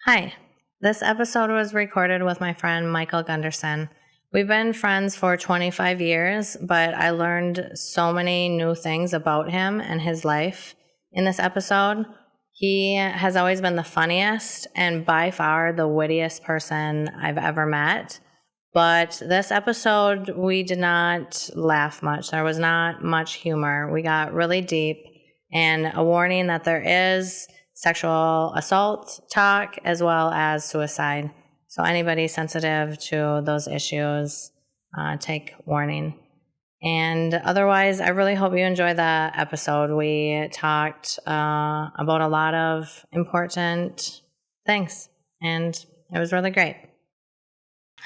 Hi, this episode was recorded with my friend Michael Gunderson. We've been friends for 25 years, but I learned so many new things about him and his life in this episode. He has always been the funniest and by far the wittiest person I've ever met. But this episode, we did not laugh much. There was not much humor. We got really deep, and a warning that there is sexual assault talk as well as suicide. So anybody sensitive to those issues, take warning. And otherwise, I really hope you enjoy the episode. We talked about a lot of important things, and it was really great.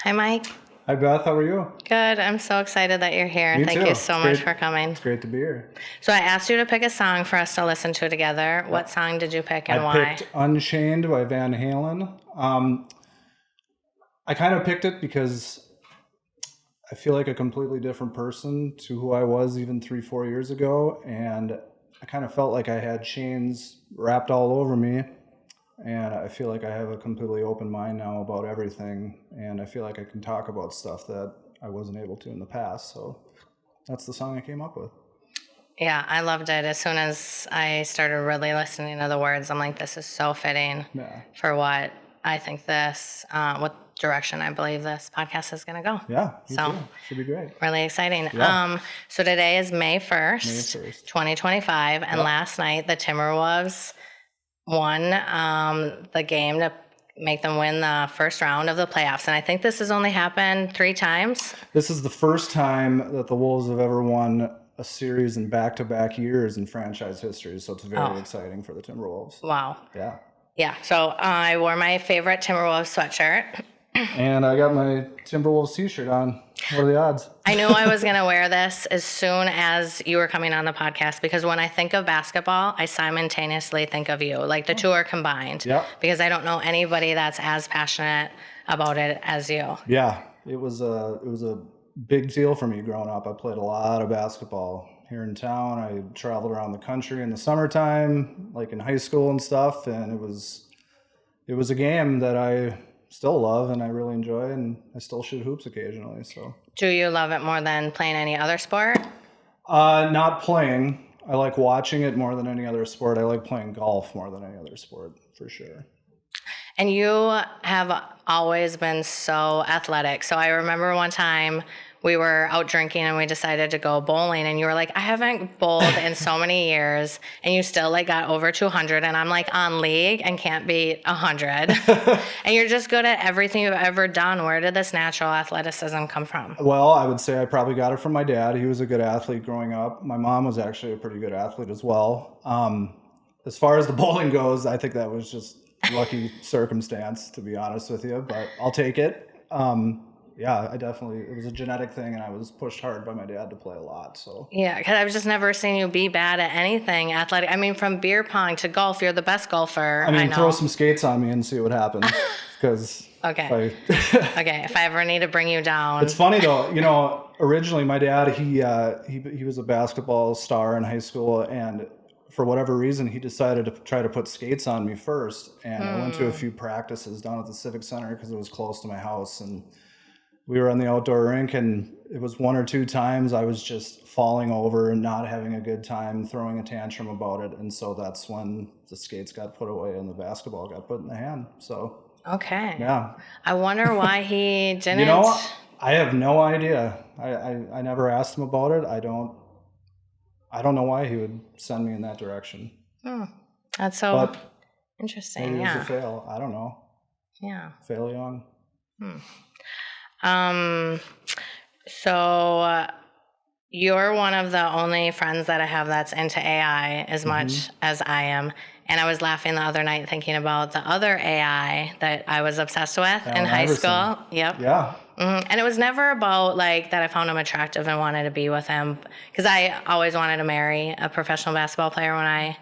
Hi, Mike. Hi, Beth. How are you? Good. I'm so excited that you're here. Me Thank too. you so much for coming. It's great to be here. So I asked you to pick a song for us to listen to together. What song did you pick and why? I picked Unchained by Van Halen. I kind of picked it because I feel like a completely different person to who I was even 3-4 years ago. And I kind of felt like I had chains wrapped all over me. And I feel like I have a completely open mind now about everything. And I feel like I can talk about stuff that I wasn't able to in the past. So that's the song I came up with. Yeah, I loved it. As soon as I started really listening to the words, I'm like, this is so fitting for what I think what direction I believe this podcast is going to go. Yeah, me too. Should be great. Really exciting. Yeah. So today is May 1st, 2025, and last night the Timberwolves won the game to make them win the first round of the playoffs. And I think this has only happened 3 times. This is the first time that the Wolves have ever won a series in back-to-back years in franchise history. So it's very exciting for the Timberwolves. Wow. Yeah. Yeah. So I wore my favorite Timberwolves sweatshirt. And I got my Timberwolves t-shirt on. What are the odds? I knew I was going to wear this as soon as you were coming on the podcast, because when I think of basketball, I simultaneously think of you. Like the two are combined. Yep. Because I don't know anybody that's as passionate about it as you. Yeah. It was a big deal for me growing up. I played a lot of basketball here in town. I traveled around the country in the summertime, like in high school and stuff. And it was a game that I still love and I really enjoy, and I still shoot hoops occasionally. So, do you love it more than playing any other sport? Not playing. I like watching it more than any other sport. I like playing golf more than any other sport, for sure. And you have always been so athletic. So I remember one time we were out drinking and we decided to go bowling, and you were like, I haven't bowled in so many years, and you still like got over 200, and I'm like on league and can't beat 100. And you're just good at everything you've ever done. Where did this natural athleticism come from? Well, I would say I probably got it from my dad. He was a good athlete growing up. My mom was actually a pretty good athlete as well. As far as the bowling goes, I think that was just lucky circumstance, to be honest with you, but I'll take it. Yeah, it was a genetic thing, and I was pushed hard by my dad to play a lot. So yeah, because I've just never seen you be bad at anything athletic. I mean, from beer pong to golf, you're the best golfer. I know. Throw some skates on me and see what happens. Because okay, if I ever need to bring you down. It's funny though. Originally my dad he was a basketball star in high school, and for whatever reason he decided to try to put skates on me first. And I went to a few practices down at the Civic Center because it was close to my house, and we were on the outdoor rink, and it was 1 or 2 times I was just falling over and not having a good time, throwing a tantrum about it. And so that's when the skates got put away and the basketball got put in the hand. So, okay. Yeah. I wonder why he didn't. I have no idea. I never asked him about it. I don't know why he would send me in that direction. That's so interesting. Maybe it was a fail. I don't know. Yeah. Fail young. So you're one of the only friends that I have that's into AI as much as I am. And I was laughing the other night thinking about the other AI that I was obsessed with in high school. Yep. Yeah. And it was never about like that I found him attractive and wanted to be with him, because I always wanted to marry a professional basketball player when I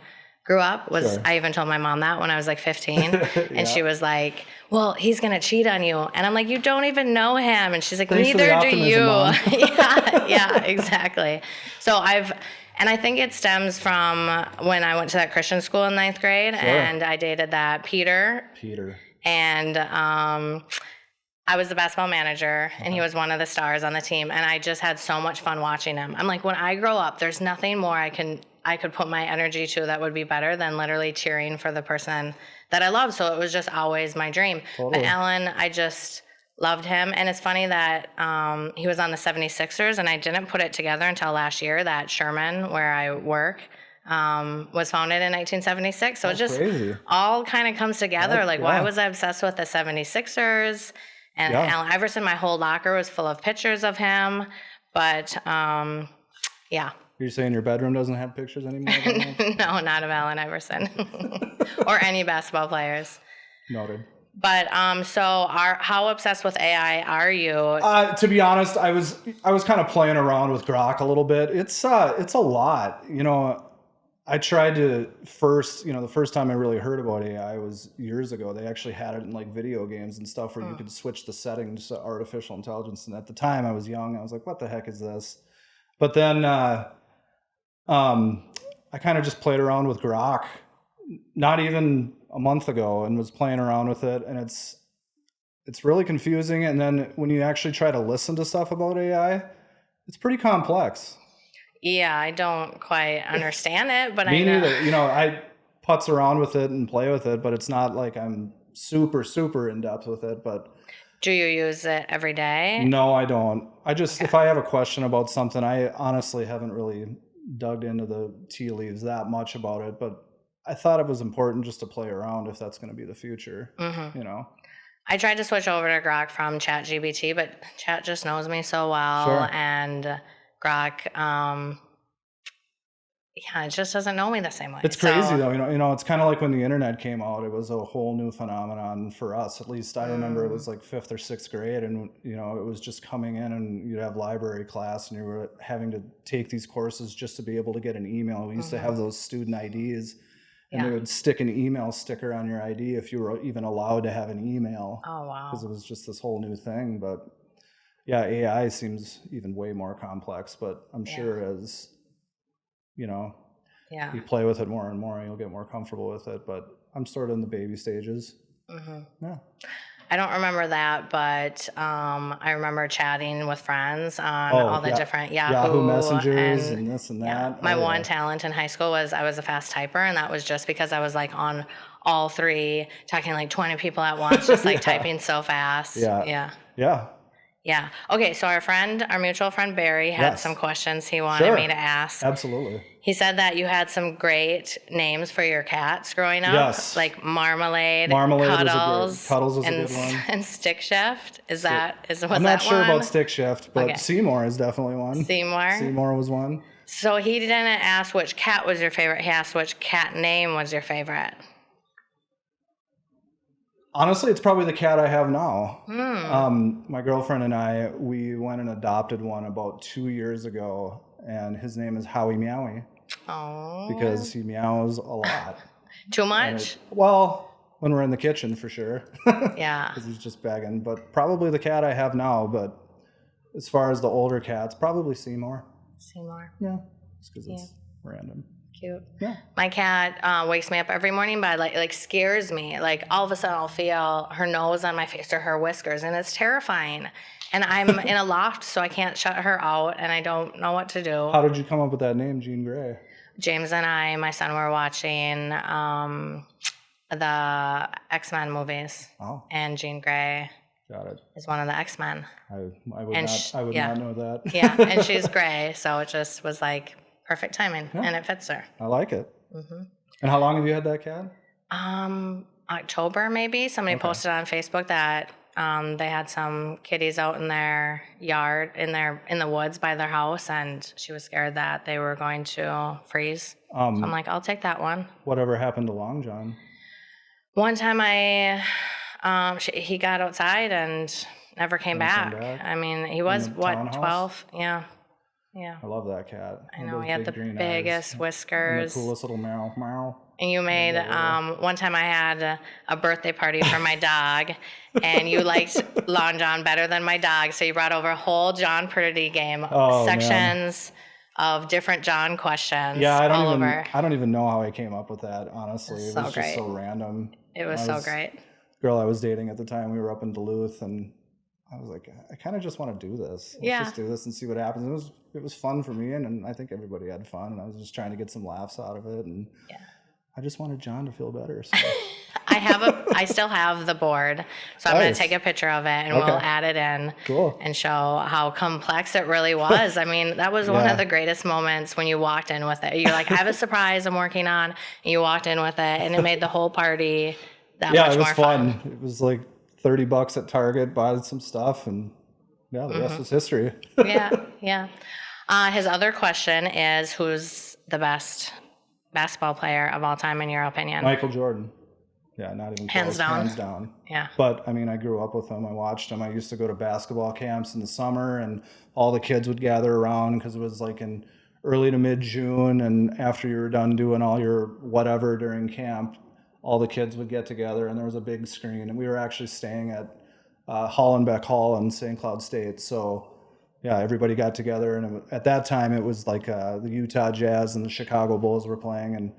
grew up. I even told my mom that when I was like 15. And she was like, well, he's going to cheat on you. And I'm like, you don't even know him. And she's like, neither do you. yeah, exactly. So and I think it stems from when I went to that Christian school in 9th grade, and I dated that Peter. And I was the basketball manager, and he was one of the stars on the team. And I just had so much fun watching him. I'm like, when I grow up, there's nothing more I could put my energy to that would be better than literally cheering for the person that I love. So it was just always my dream. Totally. But Allen, I just loved him. And it's funny that he was on the 76ers, and I didn't put it together until last year that Sherman, where I work, was founded in 1976. So it just crazy. all kind of comes together. Why was I obsessed with the 76ers? And Allen Iverson, my whole locker was full of pictures of him. But yeah. You're saying your bedroom doesn't have pictures anymore? No, not of Allen Iverson or any basketball players. Noted. But how obsessed with AI are you? To be honest, I was kind of playing around with Grok a little bit. It's a lot. I tried to the first time I really heard about AI was years ago. They actually had it in like video games and stuff where you could switch the settings to artificial intelligence. And at the time I was young, I was like, what the heck is this? But then I kind of just played around with Grok not even a month ago and was playing around with it. And it's really confusing. And then when you actually try to listen to stuff about AI, it's pretty complex. Yeah, I don't quite understand it, but Me I know. neither. I putz around with it and play with it, but it's not like I'm super, super in depth with it. But do you use it every day? No, I don't. I just, if I have a question about something, I honestly haven't really dug into the tea leaves that much about it, but I thought it was important just to play around if that's going to be the future, I tried to switch over to Grok from ChatGPT, but Chat just knows me so well. Sure. And Grok, it just doesn't know me the same way. It's crazy though. It's kind of like when the internet came out, it was a whole new phenomenon for us. At least I remember it was like 5th or 6th grade, and it was just coming in, and you'd have library class and you were having to take ththese courses just to be able to get an email. We used to have those student IDs, and they would stick an email sticker on your ID if you were even allowed to have an email. Oh, wow. Because it was just this whole new thing. But yeah, AI seems even way more complex, but I'm sure as you play with it more and more, you'll get more comfortable with it. But I'm sort of in the baby stages. Yeah. I don't remember that, but I remember chatting with friends on all the different Yahoo Messengers and this and that. My one talent in high school was I was a fast typer, and that was just because I was like on all three, talking like 20 people at once, just like typing so fast. Yeah. Okay, so our mutual friend Barry had some questions he wanted me to ask. Absolutely. He said that you had some great names for your cats growing up. Yes. Like Marmalade, Cuddles was a good one. And Stick Shift. Was that I'm not sure about Stick Shift, but Seymour is definitely one. Seymour was one. So he didn't ask which cat was your favorite. He asked which cat name was your favorite. Honestly, it's probably the cat I have now. My girlfriend and I, we went and adopted one about 2 years ago, and his name is Howie Meowie. Oh. Because he meows a lot. Too much? When we're in the kitchen, for sure. Yeah. Because he's just begging. But probably the cat I have now. But as far as the older cats, probably Seymour. Yeah. Just because it's random. Cute. Yeah. My cat wakes me up every morning by like scares me. Like all of a sudden I'll feel her nose on my face or her whiskers, and it's terrifying. And I'm in a loft, so I can't shut her out, and I don't know what to do. How did you come up with that name, Jean Grey? James and my son, were watching the X-Men movies. Oh. And Jean Grey is one of the X-Men. I would not know that. Yeah, and she's gray, so it just was like perfect timing, and it fits her. I like it. And how long have you had that cat? October, maybe. Somebody posted on Facebook that they had some kitties out in their yard, in the woods by their house, and she was scared that they were going to freeze. So I'm like, I'll take that one. Whatever happened to Long John? One time he got outside and never came back. I mean, he was, 12? Yeah. I love that cat. I know, he had the biggest whiskers. And the coolest little meow, meow. And you made, one time I had a birthday party for my dog, and you liked Long John better than my dog, so you brought over a whole John Purdy game, sections of different John questions I don't even know how I came up with that, honestly. It was just so random. It was so great. girl I was dating at the time, we were up in Duluth, and I was like, I kind of just want to do this. Let's just do this and see what happens. It was fun for me, and I think everybody had fun, and I was just trying to get some laughs out of it, and I just wanted John to feel better. So. I still have the board, so I'm going to take a picture of it, and we'll add it in and show how complex it really was. I mean, that was one of the greatest moments when you walked in with it. You're like, I have a surprise I'm working on, and you walked in with it, and it made the whole party that much more fun. It was like $30 at Target, bought some stuff, and the rest is history. Yeah. His other question is, who's the best basketball player of all time in your opinion? Michael Jordan. Yeah, not even close. Hands down. Yeah. But I mean, I grew up with him. I watched him. I used to go to basketball camps in the summer, and all the kids would gather around because it was like in early to mid-June, and after you were done doing all your whatever during camp, all the kids would get together, and there was a big screen, and we were actually staying at Hollenbeck Hall in St. Cloud State. So yeah, everybody got together, and at that time it was like the Utah Jazz and the Chicago Bulls were playing, and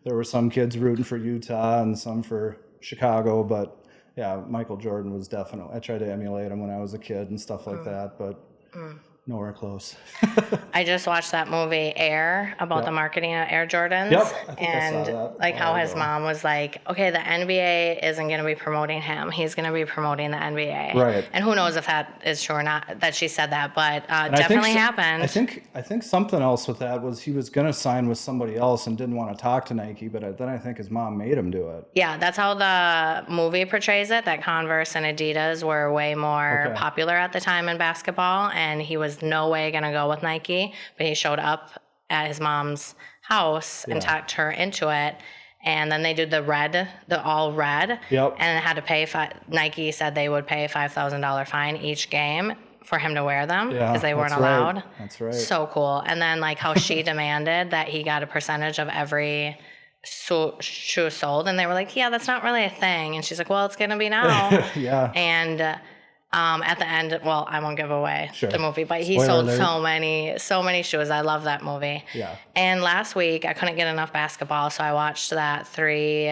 there were some kids rooting for Utah and some for Chicago, but yeah, Michael Jordan was definitely, I tried to emulate him when I was a kid and stuff like that, but nowhere close. I just watched that movie Air about the marketing of Air Jordans. And like how his mom was like, okay, the NBA isn't going to be promoting him. He's going to be promoting the NBA. Right. And who knows if that is true or not, that she said that, but definitely happened. I think something else with that was he was going to sign with somebody else and didn't want to talk to Nike, but then I think his mom made him do it. Yeah, that's how the movie portrays it, that Converse and Adidas were way more popular at the time in basketball, and he was no way going to go with Nike, but he showed up at his mom's house and talked her into it. And then they did the all red, and had to pay. Nike said they would pay $5,000 fine each game for him to wear them because they weren't allowed. Right. That's right. So cool. And then like how she demanded that he got a percentage of every shoe sold, and they were like, yeah, that's not really a thing. And she's like, well, it's gonna be now. And at the end, well, I won't give away the movie, but he sold so many shoes. I love that movie. Yeah. And last week I couldn't get enough basketball, so I watched that three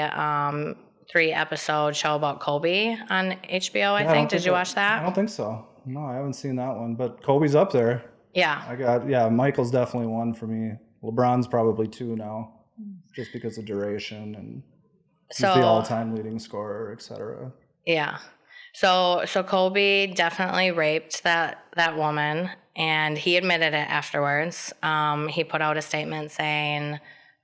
episode show about Kobe on HBO. I think. Did you watch that? I don't think so. No, I haven't seen that one. But Kobe's up there. Yeah. Michael's definitely one for me. LeBron's probably two now, just because of duration, and he's the all-time leading scorer, etc. Yeah. So Kobe definitely raped that woman, and he admitted it afterwards. He put out a statement saying,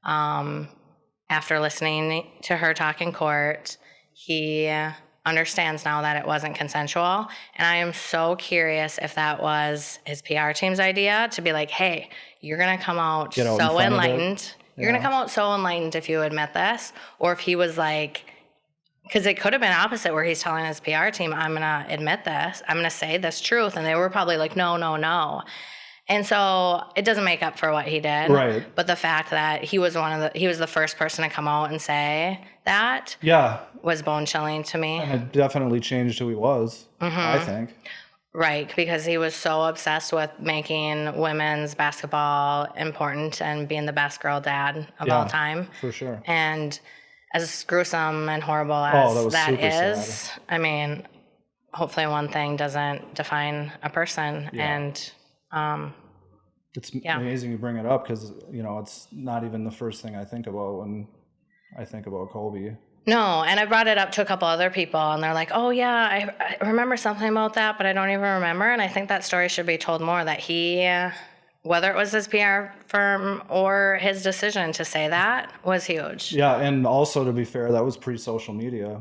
after listening to her talk in court, he understands now that it wasn't consensual. And I am so curious if that was his PR team's idea to be like, hey, you're going to come out so enlightened. You're going to come out so enlightened if you admit this. Or if he was like, because it could have been opposite, where he's telling his PR team, I'm going to admit this. I'm going to say this truth. And they were probably like, no. And so it doesn't make up for what he did. Right. But the fact that he was the first person to come out and say that was bone chilling to me. And it definitely changed who he was, I think. Right, because he was so obsessed with making women's basketball important and being the best girl dad of all time. For sure. And as gruesome and horrible as that is, sad. I mean, hopefully one thing doesn't define a person. And it's amazing you bring it up, because it's not even the first thing I think about when I think about Kobe. No, and I brought it up to a couple other people, and they're like, oh yeah, I remember something about that, but I don't even remember. And I think that story should be told more, that he, whether it was his PR firm or his decision to say that, was huge. Yeah, and also, to be fair, that was pre-social media.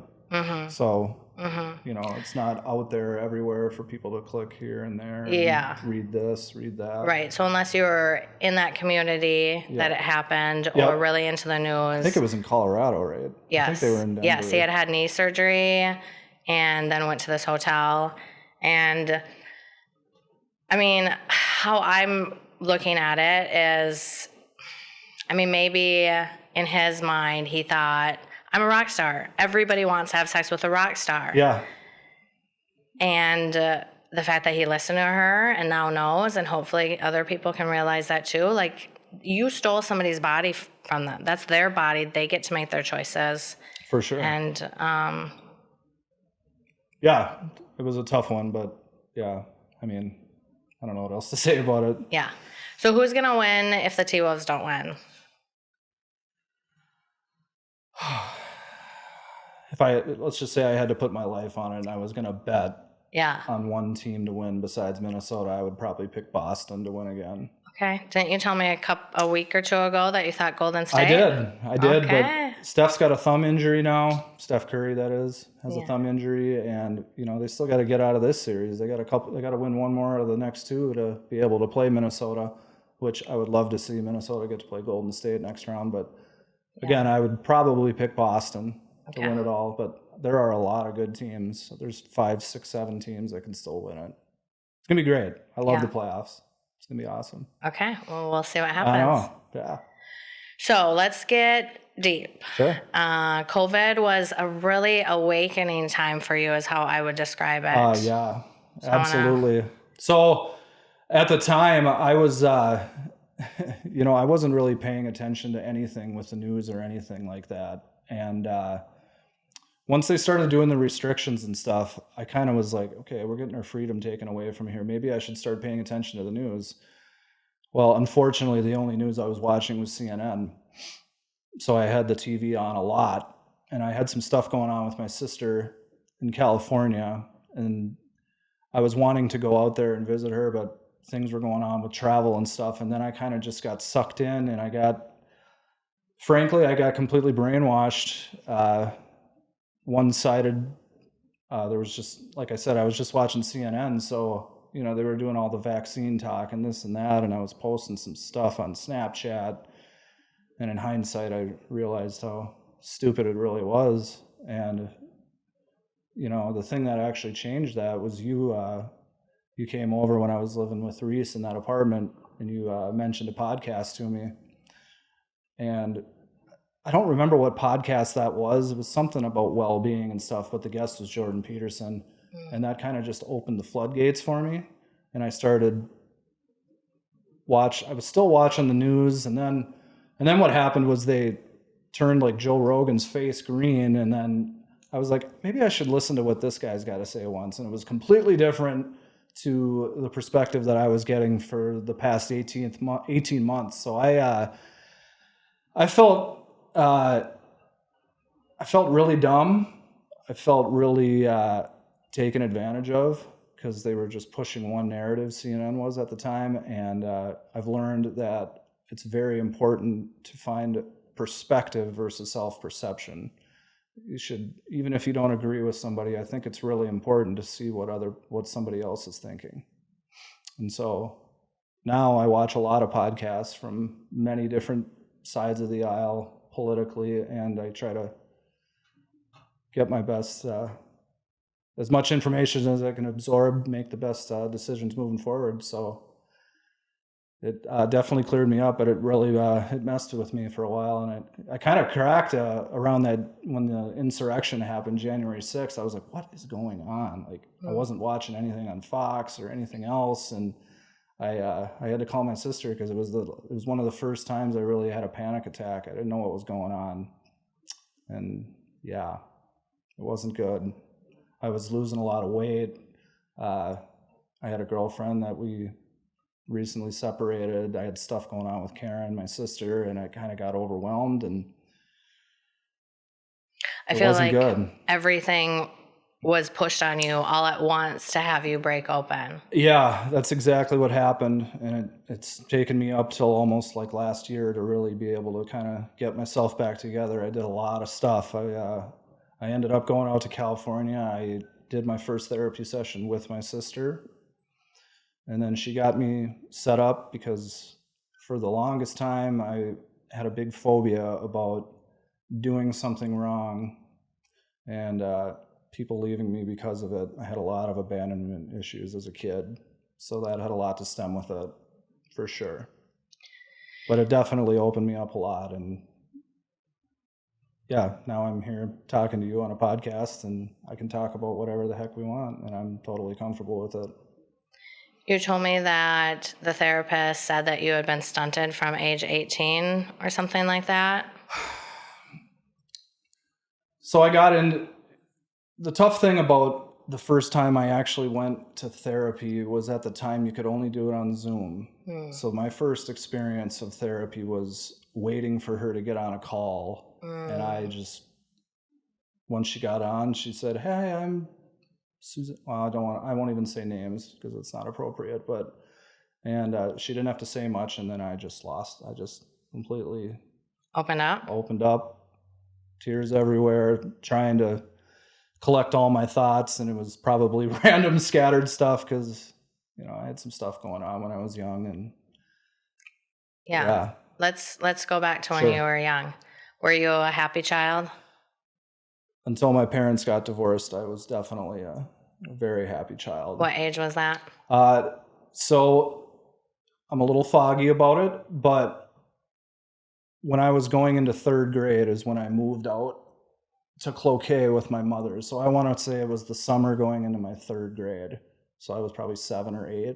So, it's not out there everywhere for people to click here and there and read this, read that. Right, so unless you were in that community that it happened, or really into the news. I think it was in Colorado, right? Yes. I think they were in Denver. Yes, he had knee surgery and then went to this hotel. And, I mean, how I'm looking at it is, I mean, maybe in his mind he thought, I'm a rock star. Everybody wants to have sex with a rock star. Yeah. And the fact that he listened to her and now knows, and hopefully other people can realize that too. Like, you stole somebody's body from them. That's their body. They get to make their choices. For sure. And Yeah, it was a tough one, but yeah, I mean, I don't know what else to say about it. Yeah. So who's going to win if the T-Wolves don't win? Let's just say I had to put my life on it and I was going to bet Yeah. on one team to win besides Minnesota, I would probably pick Boston to win again. Okay. Didn't you tell me a week or two ago that you thought Golden State? I did, Okay. but Steph's got a thumb injury now. Steph Curry, that is, has a thumb injury, and they still got to get out of this series. They got to win one more out of the next two to be able to play Minnesota, which I would love to see Minnesota get to play Golden State next round. But again, I would probably pick Boston to win it all. But there are a lot of good teams. There's 5, 6, 7 teams that can still win it. It's gonna be great. I love the playoffs. It's going to be awesome. Okay. Well, we'll see what happens. I know. Yeah. So let's get deep. Sure. COVID was a really awakening time for you, is how I would describe it. Yeah, absolutely. So at the time, I was, I wasn't really paying attention to anything with the news or anything like that. And once they started doing the restrictions and stuff, I kind of was like, okay, we're getting our freedom taken away from here. Maybe I should start paying attention to the news. Well, unfortunately, the only news I was watching was CNN. So I had the TV on a lot, and I had some stuff going on with my sister in California, and I was wanting to go out there and visit her, but things were going on with travel and stuff. And then I kind of just got sucked in, and I got completely brainwashed. One-sided. There was just, like I said, I was just watching CNN, so they were doing all the vaccine talk and this and that, and I was posting some stuff on Snapchat, and in hindsight I realized how stupid it really was. And the thing that actually changed that was you came over when I was living with Reese in that apartment, and you mentioned a podcast to me, and I don't remember what podcast that was. It was something about well-being and stuff, but the guest was Jordan Peterson. And that kind of just opened the floodgates for me. And I started I was still watching the news. And then what happened was they turned like Joe Rogan's face green. And then I was like, maybe I should listen to what this guy's got to say once. And it was completely different to the perspective that I was getting for the past 18 months. So I felt really dumb. I felt really taken advantage of, because they were just pushing one narrative, CNN was at the time. And I've learned that it's very important to find perspective versus self-perception. You should, even if you don't agree with somebody, I think it's really important to see what somebody else is thinking. And so now I watch a lot of podcasts from many different sides of the aisle politically, and I try to get my best, as much information as I can absorb, make the best decisions moving forward. So it definitely cleared me up, but it really it messed with me for a while. And I kind of cracked around that when the insurrection happened, January 6th. I was like, what is going on? Like, I wasn't watching anything on Fox or anything else. And I had to call my sister, because it was one of the first times I really had a panic attack. I didn't know what was going on. And yeah, it wasn't good. I was losing a lot of weight. I had a girlfriend that we recently separated. I had stuff going on with Karen, my sister, and I kind of got overwhelmed, and I feel like everything was pushed on you all at once to have you break open. Yeah, that's exactly what happened. And it's taken me up till almost like last year to really be able to kind of get myself back together. I did a lot of stuff. I ended up going out to California. I did my first therapy session with my sister. And then she got me set up, because for the longest time I had a big phobia about doing something wrong and people leaving me because of it. I had a lot of abandonment issues as a kid, so that had a lot to stem with it, for sure. But it definitely opened me up a lot, and yeah, now I'm here talking to you on a podcast, and I can talk about whatever the heck we want, and I'm totally comfortable with it. You told me that the therapist said that you had been stunted from age 18 or something like that. So I got into the tough thing about the first time I actually went to therapy was at the time you could only do it on Zoom. So my first experience of therapy was waiting for her to get on a call. And I just, once she got on, she said, "Hey, I'm Susan." Well, I won't even say names because it's not appropriate, and she didn't have to say much. And then I just completely opened up, tears everywhere, trying to collect all my thoughts. And it was probably random scattered stuff because, I had some stuff going on when I was young. And yeah. Let's go back to when you were young. Were you a happy child? Until my parents got divorced, I was definitely a very happy child. What age was that? So I'm a little foggy about it, but when I was going into third grade is when I moved out to Cloquet with my mother. So I want to say it was the summer going into my third grade. So I was probably 7 or 8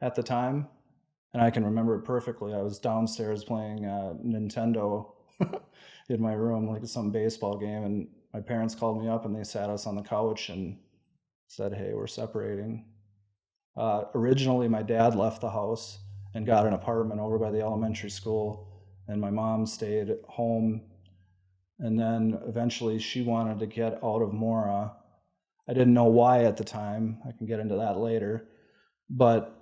at the time. And I can remember it perfectly. I was downstairs playing Nintendo in my room, like some baseball game. And my parents called me up and they sat us on the couch and said, "Hey, we're separating." Originally, my dad left the house and got an apartment over by the elementary school, and my mom stayed at home. And then eventually she wanted to get out of Mora. I didn't know why at the time. I can get into that later. But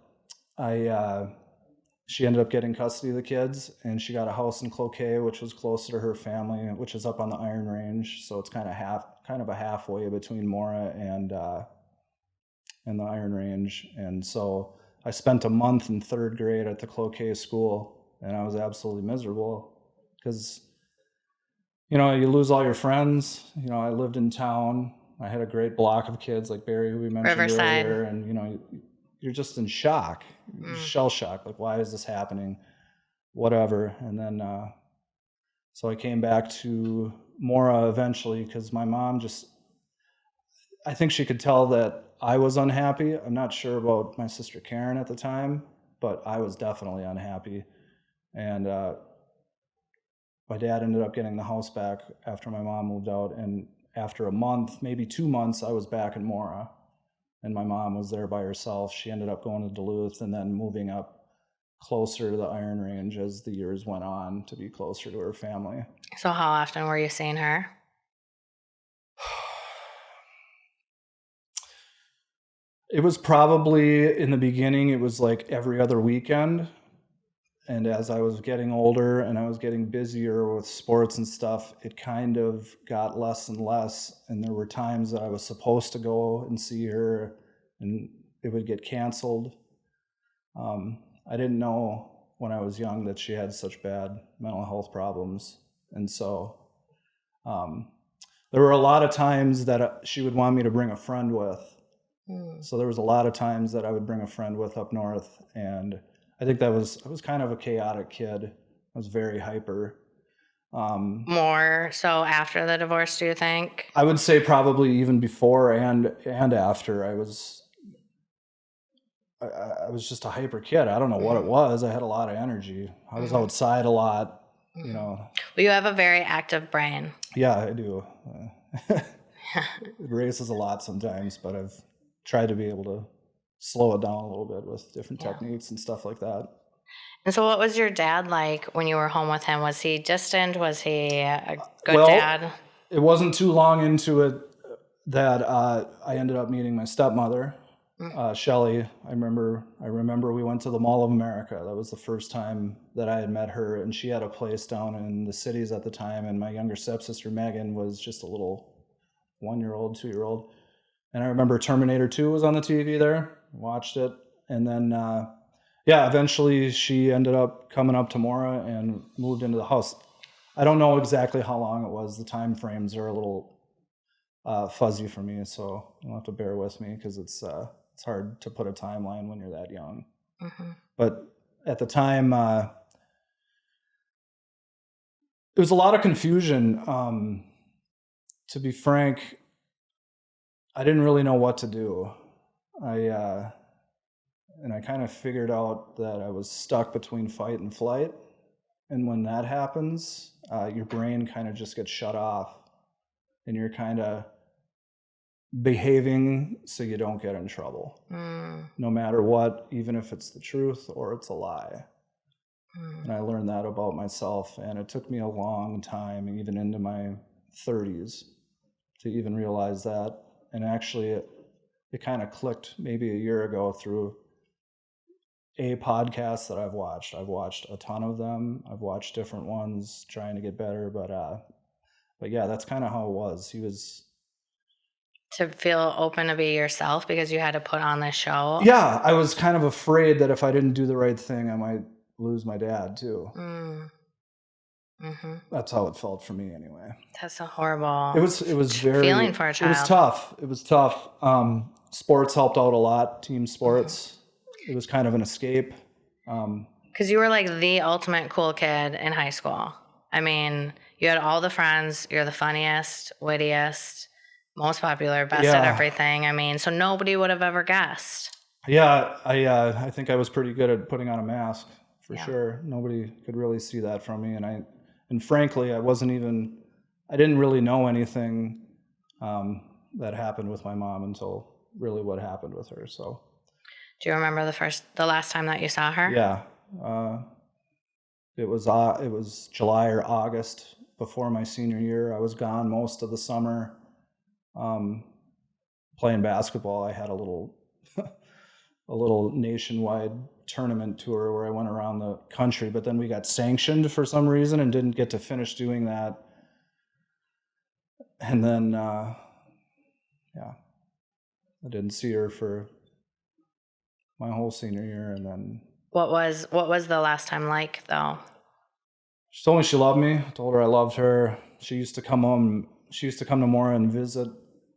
she ended up getting custody of the kids, and she got a house in Cloquet, which was closer to her family, which is up on the Iron Range. So it's kind of a halfway between Mora and the Iron Range. And so I spent a month in third grade at the Cloquet school, and I was absolutely miserable because, you lose all your friends. I lived in town. I had a great block of kids like Barry, who we mentioned Riverside. earlier, and, you're just in shock, shell shock. Like, why is this happening? Whatever. And then, so I came back to Mora eventually because my mom I think she could tell that I was unhappy. I'm not sure about my sister Karen at the time, but I was definitely unhappy. And my dad ended up getting the house back after my mom moved out. And after a month, maybe 2 months, I was back in Mora. And my mom was there by herself. She ended up going to Duluth and then moving up closer to the Iron Range as the years went on to be closer to her family. So how often were you seeing her? It was probably, in the beginning, it was like every other weekend. And as I was getting older and I was getting busier with sports and stuff, it kind of got less and less. And there were times that I was supposed to go and see her and it would get canceled. I didn't know when I was young that she had such bad mental health problems. And so there were a lot of times that she would want me to bring a friend with. So there was a lot of times that I would bring a friend with up north, and I think I was kind of a chaotic kid. I was very hyper. More so after the divorce, do you think? I would say probably even before and after. I was just a hyper kid. I don't know what it was. I had a lot of energy. I was outside a lot, Well, you have a very active brain. Yeah, I do. It races a lot sometimes, but I've tried to be able to slow it down a little bit with different techniques and stuff like that. And so what was your dad like when you were home with him? Was he distant? Was he a good dad? It wasn't too long into it that I ended up meeting my stepmother, Shelley. I remember we went to the Mall of America. That was the first time that I had met her, and she had a place down in the cities at the time, and my younger stepsister Megan was just a little 1-year-old, 2-year-old. And I remember Terminator 2 was on the TV there, watched it. And then, eventually she ended up coming up to Mora and moved into the house. I don't know exactly how long it was. The time frames are a little fuzzy for me, so you'll have to bear with me because it's hard to put a timeline when you're that young. But at the time, it was a lot of confusion. To be frank, I didn't really know what to do. I kind of figured out that I was stuck between fight and flight. And when that happens, your brain kind of just gets shut off. And you're kind of behaving so you don't get in trouble, no matter what, even if it's the truth or it's a lie. And I learned that about myself, and it took me a long time, even into my 30s, to even realize that. And actually, it kind of clicked maybe a year ago through a podcast that I've watched. I've watched a ton of them. I've watched different ones trying to get better, but yeah, that's kind of how it was. He was... To feel open to be yourself because you had to put on this show? Yeah, I was kind of afraid that if I didn't do the right thing, I might lose my dad too. That's how it felt for me anyway. That's a horrible it was very feeling for a child. It was tough. Sports helped out a lot, team sports. It was kind of an escape. Because you were like the ultimate cool kid in high school. I mean, you had all the friends, you're the funniest, wittiest, most popular, best at everything. I mean, so nobody would have ever guessed. Yeah, I think I was pretty good at putting on a mask, for sure. Nobody could really see that from me, and frankly, I didn't really know anything that happened with my mom until really what happened with her. So, do you remember the last time that you saw her? Yeah, it was July or August before my senior year. I was gone most of the summer, playing basketball. I had a little nationwide tournament tour where I went around the country, but then we got sanctioned for some reason and didn't get to finish doing that. And then, I didn't see her for my whole senior year. And then, what was the last time like, though? She told me she loved me. I told her I loved her. She used to come home. She used to come to Mora and visit,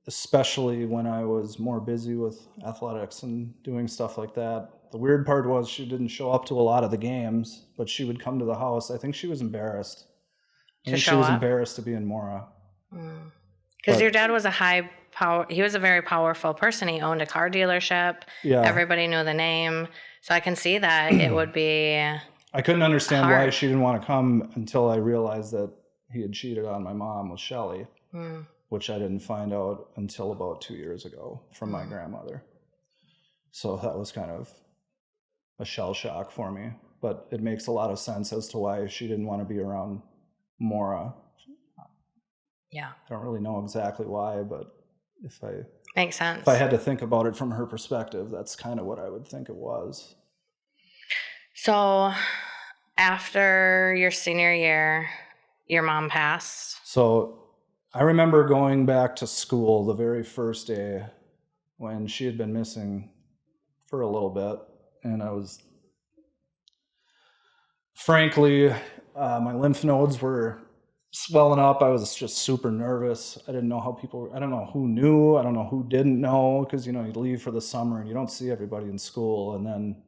especially when I was more busy with athletics and doing stuff like that. The weird part was she didn't show up to a lot of the games, but she would come to the house. I think she was embarrassed. She was embarrassed to be in Mora. Because your dad was he was a very powerful person. He owned a car dealership. Yeah. Everybody knew the name. So I can see that it would be I couldn't understand why she didn't want to come until I realized that he had cheated on my mom with Shelly, which I didn't find out until about 2 years ago from my grandmother. So that was kind of a shell shock for me. But it makes a lot of sense as to why she didn't want to be around Mora. Yeah. I don't really know exactly why, but makes sense. If I had to think about it from her perspective, that's kind of what I would think it was. So after your senior year, your mom passed. So I remember going back to school the very first day when she had been missing for a little bit. And I was, frankly, my lymph nodes were swelling up. I was just super nervous. I don't know who knew. I don't know who didn't know, because, you leave for the summer and you don't see everybody in school. And then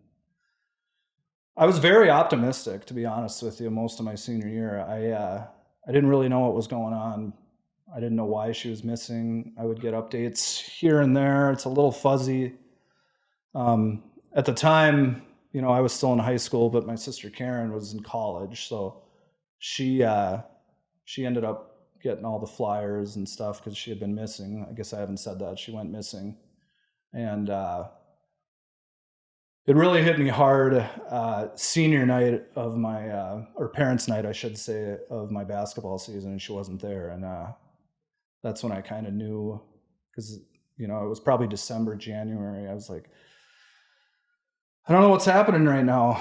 I was very optimistic, to be honest with you, most of my senior year. I didn't really know what was going on. I didn't know why she was missing. I would get updates here and there. It's a little fuzzy. At the time, I was still in high school, but my sister Karen was in college. So she ended up getting all the flyers and stuff because she had been missing. I guess I haven't said that. She went missing. And it really hit me hard senior night of my, or parents' night, I should say, of my basketball season, and she wasn't there. And that's when I kind of knew, because, it was probably December, January. I was like, I don't know what's happening right now.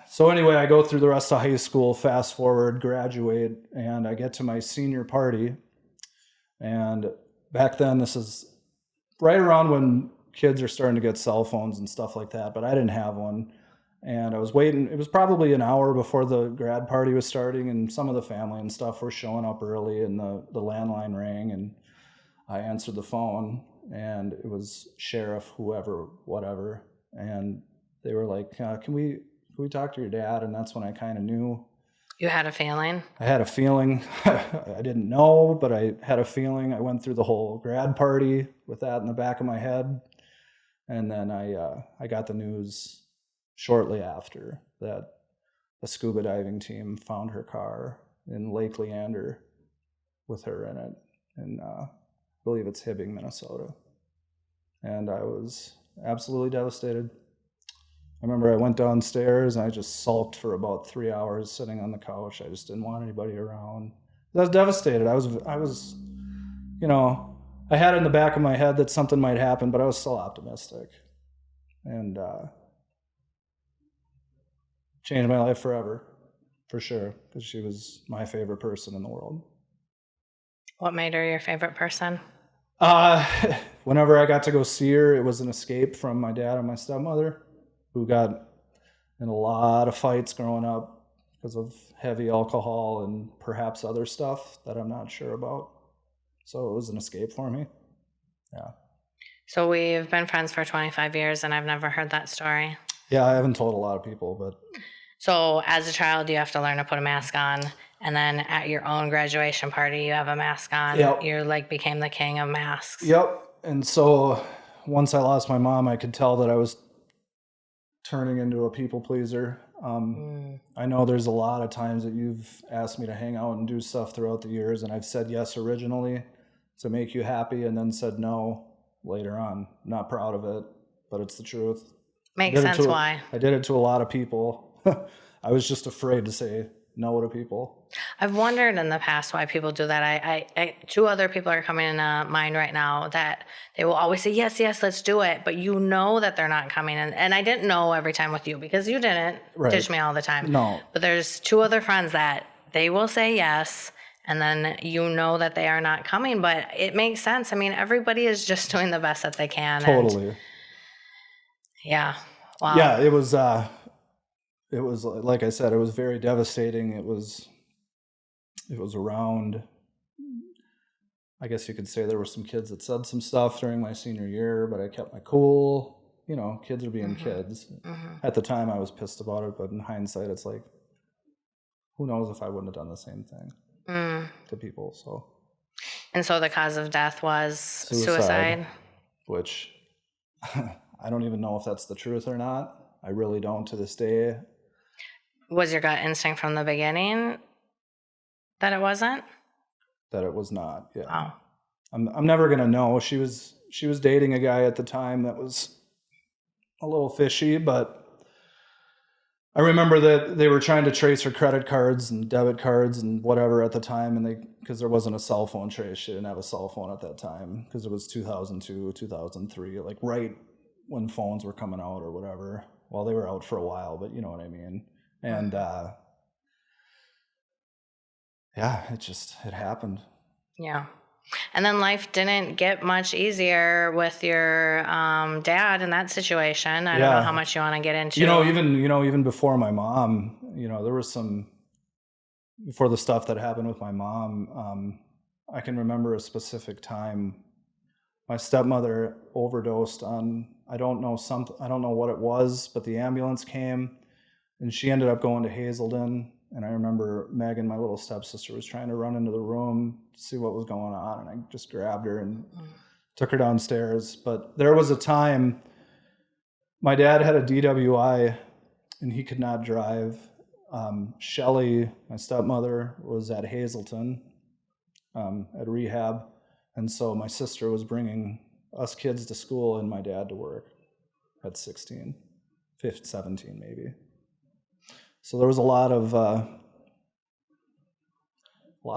So anyway, I go through the rest of high school, fast forward, graduate, and I get to my senior party. And back then, this is right around when kids are starting to get cell phones and stuff like that, but I didn't have one. And I was waiting. It was probably an hour before the grad party was starting, and some of the family and stuff were showing up early, and the landline rang, and I answered the phone, and it was sheriff, whoever, whatever. And they were like, can we talk to your dad? And that's when I kind of knew. You had a feeling? I had a feeling. I didn't know, but I had a feeling. I went through the whole grad party with that in the back of my head. And then I got the news shortly after that a scuba diving team found her car in Lake Leander with her in it. And believe it's Hibbing, Minnesota. And I was absolutely devastated. I remember I went downstairs and I just sulked for about 3 hours sitting on the couch. I just didn't want anybody around. I was devastated. I was, I had it in the back of my head that something might happen, but I was still optimistic. And changed my life forever, for sure, because she was my favorite person in the world. What made her your favorite person? Whenever I got to go see her, it was an escape from my dad and my stepmother, who got in a lot of fights growing up because of heavy alcohol and perhaps other stuff that I'm not sure about. So it was an escape for me. Yeah. So we've been friends for 25 years and I've never heard that story. Yeah, I haven't told a lot of people, but... So as a child, you have to learn to put a mask on. And then at your own graduation party, you have a mask on. Yep. You became the king of masks. Yep. And so once I lost my mom, I could tell that I was turning into a people pleaser. I know there's a lot of times that you've asked me to hang out and do stuff throughout the years, and I've said yes originally to make you happy and then said no later on. Not proud of it, but it's the truth. Makes sense why. I did it to a lot of people. I was just afraid to say no to people. I've wondered in the past why people do that. I two other people are coming into mind right now that they will always say, yes, let's do it. But you know that they're not coming. And I didn't know every time with you because you didn't ditch me all the time. No. But there's two other friends that they will say yes. And then you know that they are not coming. But it makes sense. I mean, everybody is just doing the best that they can. Totally. And yeah. Wow. Yeah, it was like I said, it was very devastating. It was around, I guess you could say there were some kids that said some stuff during my senior year, but I kept my cool. Kids are being kids. At the time I was pissed about it, but in hindsight it's like, who knows if I wouldn't have done the same thing to people. And so the cause of death was suicide? Which I don't even know if that's the truth or not. I really don't to this day. Was your gut instinct from the beginning that it wasn't? That it was not, yeah. Wow. I'm never gonna know. She was dating a guy at the time that was a little fishy, but I remember that they were trying to trace her credit cards and debit cards and whatever at the time, and because there wasn't a cell phone trace. She didn't have a cell phone at that time because it was 2002, 2003, like right when phones were coming out or whatever. Well, they were out for a while, but you know what I mean. And yeah, it happened. Yeah. And then life didn't get much easier with your dad in that situation. I don't know how much you want to get into. Even before my mom, there was before the stuff that happened with my mom, I can remember a specific time. My stepmother overdosed on, I don't know what it was, but the ambulance came and she ended up going to Hazelden. And I remember Megan, my little stepsister, was trying to run into the room to see what was going on. And I just grabbed her and took her downstairs. But there was a time, my dad had a DWI and he could not drive. Shelly, my stepmother, was at Hazelton at rehab. And so my sister was bringing us kids to school and my dad to work at 16, 15, 17 maybe. So there was a lot of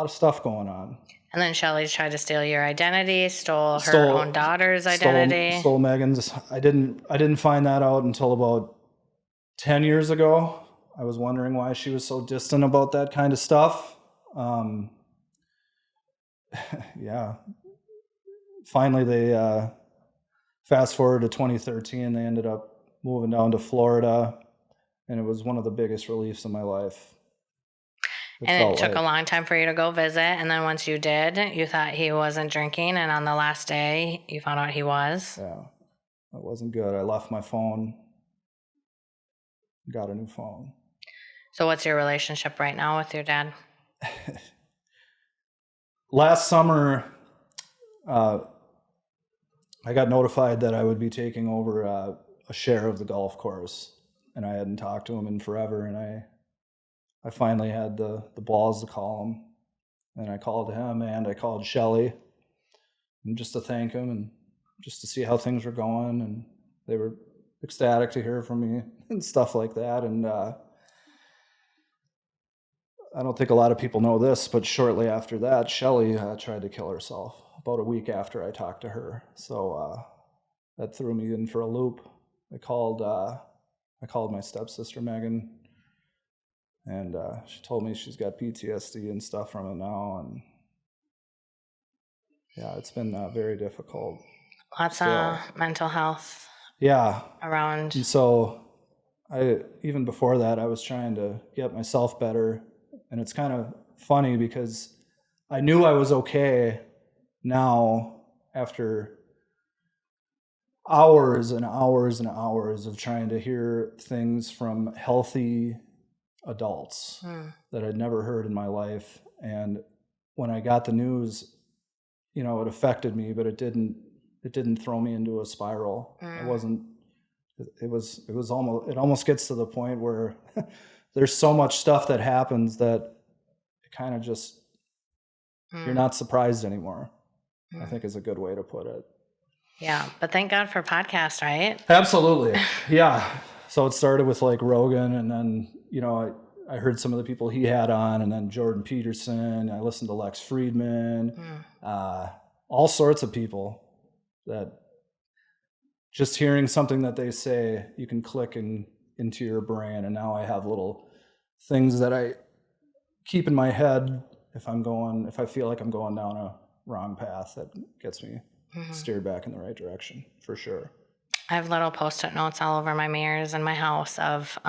stuff going on. And then Shelly tried to steal your identity, stole her own daughter's identity. Stole Megan's. I didn't find that out until about 10 years ago. I was wondering why she was so distant about that kind of stuff. Yeah. Finally, they fast forward to 2013. They ended up moving down to Florida. And it was one of the biggest reliefs in my life. And it took a long time for you to go visit. And then once you did, you thought he wasn't drinking. And on the last day, you found out he was. Yeah, that wasn't good. I left my phone, got a new phone. So what's your relationship right now with your dad? Last summer, I got notified that I would be taking over a share of the golf course. And I hadn't talked to him in forever, and I finally had the balls to call him. And I called him, and I called Shelly. and just to thank them and just to see how things were going. And they were ecstatic to hear from me and stuff like that. And I don't think a lot of people know this, but shortly after that, Shelly tried to kill herself about a week after I talked to her. So that threw me in for a loop. I called my stepsister, Megan, and she told me she's got PTSD and stuff from it now. And yeah, it's been very difficult. Lots of mental health. Yeah. Around. And so even before that, I was trying to get myself better. And it's kind of funny because I knew I was okay now after hours and hours and hours of trying to hear things from healthy adults that I'd never heard in my life. And when I got the news, you know, it affected me, but it didn't throw me into a spiral. It almost gets to the point where there's so much stuff that happens that it kind of just, you're not surprised anymore, I think is a good way to put it. Yeah, but thank God for podcasts, right? Absolutely. Yeah. So it started with like Rogan, and then, you know, I heard some of the people he had on, and then Jordan Peterson. I listened to Lex Friedman, all sorts of people that just hearing something that they say, you can click into your brain. And now I have little things that I keep in my head if I feel like I'm going down a wrong path that gets me steered back in the right direction, for sure. I have little Post-it notes all over my mirrors in my house of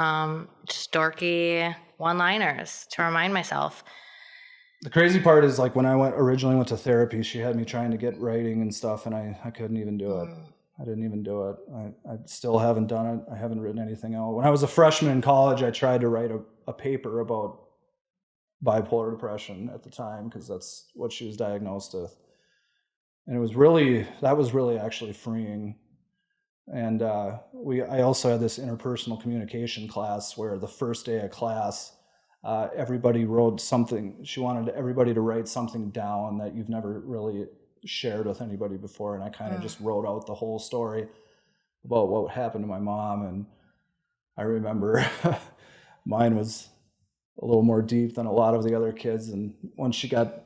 just dorky one-liners to remind myself. The crazy part is, like, when I originally went to therapy, she had me trying to get writing and stuff, and I couldn't even do it. I didn't even do it. I still haven't done it. I haven't written anything out. When I was a freshman in college, I tried to write a paper about bipolar depression at the time, because that's what she was diagnosed with. And that was really actually freeing. And I also had this interpersonal communication class where the first day of class, everybody wrote something. She wanted everybody to write something down that you've never really shared with anybody before. And I kind of just wrote out the whole story about what happened to my mom. And I remember mine was a little more deep than a lot of the other kids. And once she got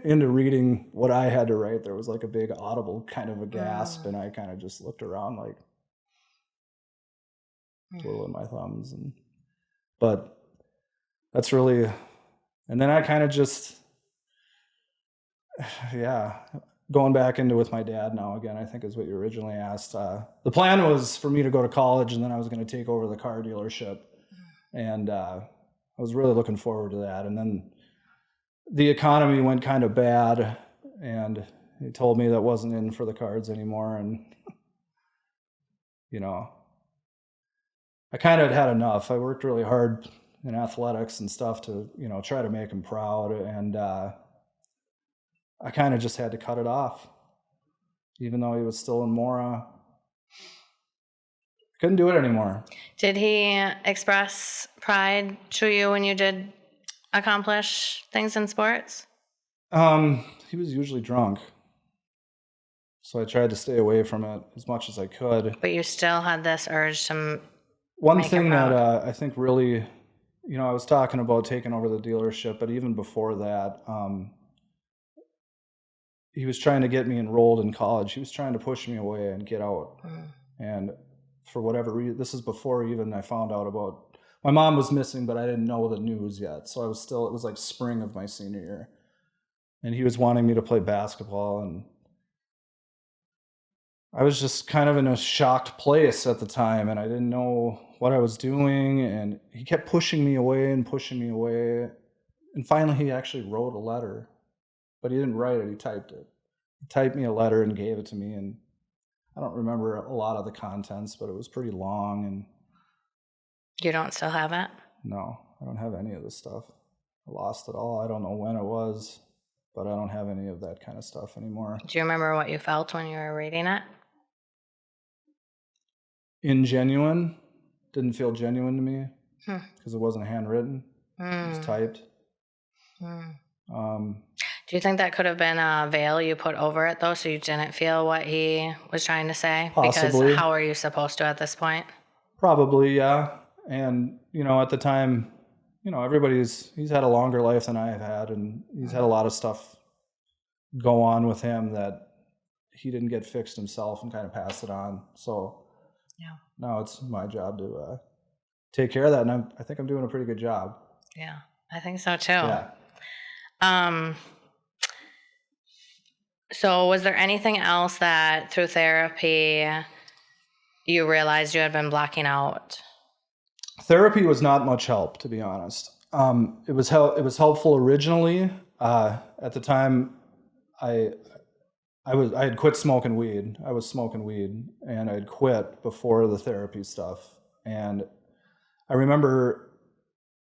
into reading what I had to write, there was like a big audible kind of a gasp, and I kind of just looked around, like twiddling my thumbs. But that's really, and then I kind of just, going back into with my dad now again, I think is what you originally asked. The plan was for me to go to college, and then I was going to take over the car dealership, and I was really looking forward to that. And then the economy went kind of bad, and he told me that wasn't in for the cards anymore. And, you know, I kind of had enough. I worked really hard in athletics and stuff to, you know, try to make him proud. And I kind of just had to cut it off, even though he was still in Mora. Couldn't do it anymore. Did he express pride to you when you did accomplish things in sports? He was usually drunk, so I tried to stay away from it as much as I could. But you still had this urge to one thing that I think really, you know, I was talking about taking over the dealership, but even before that, he was trying to get me enrolled in college. He was trying to push me away and get out. And for whatever reason, this is before even I found out about, my mom was missing, but I didn't know the news yet. So it was like spring of my senior year. And he was wanting me to play basketball. And I was just kind of in a shocked place at the time. And I didn't know what I was doing. And he kept pushing me away and pushing me away. And finally, he actually wrote a letter. But he didn't write it, he typed it. He typed me a letter and gave it to me. And I don't remember a lot of the contents, but it was pretty long. And you don't still have it? No, I don't have any of this stuff. I lost it all. I don't know when it was, but I don't have any of that kind of stuff anymore. Do you remember what you felt when you were reading it? Ingenuine. Didn't feel genuine to me because it wasn't handwritten. It was typed. Do you think that could have been a veil you put over it, though, so you didn't feel what he was trying to say? Possibly. Because how are you supposed to at this point? Probably, yeah. And, at the time, he's had a longer life than I have had, and he's had a lot of stuff go on with him that he didn't get fixed himself and kind of passed it on. So now it's my job to take care of that, and I think I'm doing a pretty good job. Yeah, I think so too. Yeah. So was there anything else that through therapy you realized you had been blocking out? Therapy was not much help, to be honest. It was helpful originally. At the time, I had quit smoking weed. I was smoking weed, and I'd quit before the therapy stuff. And I remember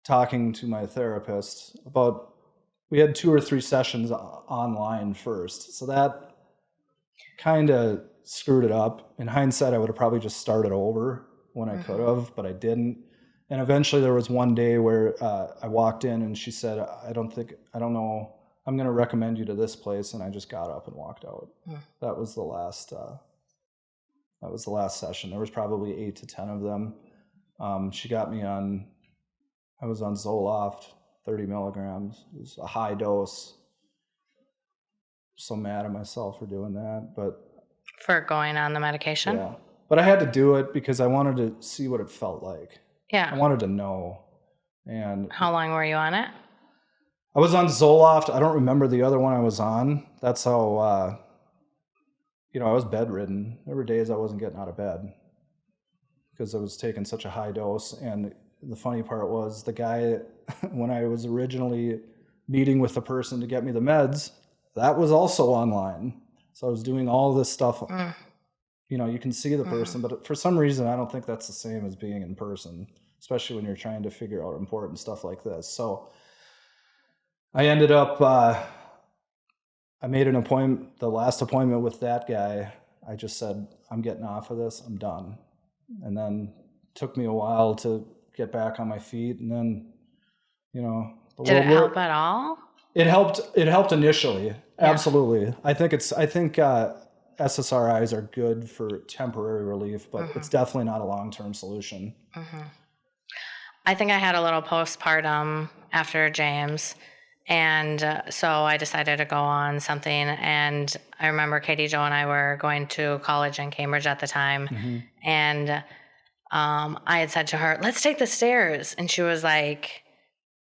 talking to my therapist about, we had 2 or 3 sessions online first. So that kind of screwed it up. In hindsight, I would have probably just started over when I could have, but I didn't. And eventually there was one day where I walked in and she said, I don't know, I'm going to recommend you to this place. And I just got up and walked out. That was the last session. There was probably 8 to 10 of them. She got me I was on Zoloft, 30 milligrams. It was a high dose. So mad at myself for doing that, but for going on the medication. Yeah, but I had to do it because I wanted to see what it felt like. Yeah, I wanted to know. And how long were you on it? I was on Zoloft. I don't remember the other one I was on. That's how. I was bedridden. There were days I wasn't getting out of bed because I was taking such a high dose. And the funny part was the guy, when I was originally meeting with the person to get me the meds, that was also online. So I was doing all this stuff. You can see the person, but for some reason, I don't think that's the same as being in person, especially when you're trying to figure out important stuff like this. So I ended up, I made an appointment, the last appointment with that guy. I just said, I'm getting off of this. I'm done. And then it took me a while to get back on my feet. And then, did it help at all? It helped initially. Yeah. Absolutely. I think SSRIs are good for temporary relief, but it's definitely not a long-term solution. I think I had a little postpartum after James, and so I decided to go on something. And I remember Katie Jo and I were going to college in Cambridge at the time, and I had said to her, "Let's take the stairs," and she was like,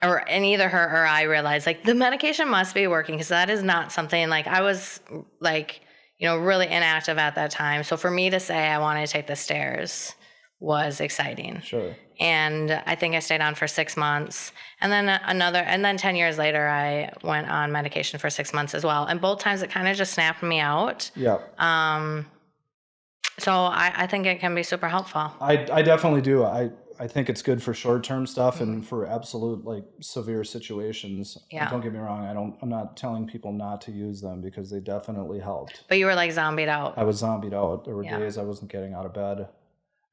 and either her or I realized, like, the medication must be working, because that is not something, like, I was, like, really inactive at that time. So for me to say I wanted to take the stairs was exciting. Sure. And I think I stayed on for 6 months. And then 10 years later, I went on medication for 6 months as well. And both times it kind of just snapped me out. Yeah. So I think it can be super helpful. I definitely do. I think it's good for short-term stuff and for absolute, like, severe situations. Yeah. Don't get me wrong. I'm not telling people not to use them because they definitely helped. But you were like zombied out. I was zombied out. There were days I wasn't getting out of bed.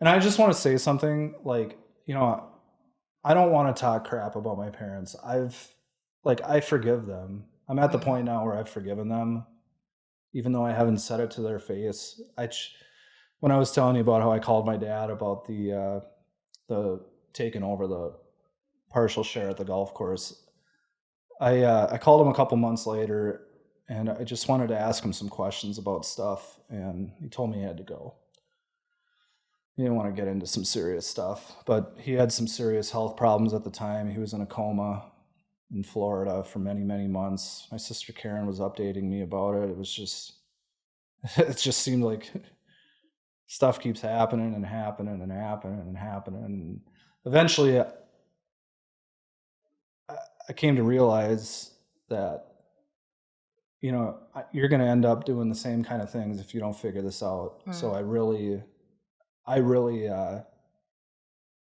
And I just want to say something, like, I don't want to talk crap about my parents. I forgive them. I'm at the point now where I've forgiven them, even though I haven't said it to their face. When I was telling you about how I called my dad about the taking over the partial share at the golf course, I called him a couple months later, and I just wanted to ask him some questions about stuff, and he told me he had to go. He didn't want to get into some serious stuff, but he had some serious health problems at the time. He was in a coma in Florida for many, many months. My sister Karen was updating me about it. It just seemed like stuff keeps happening and happening and happening and happening. And eventually I came to realize that, you're going to end up doing the same kind of things if you don't figure this out. So I really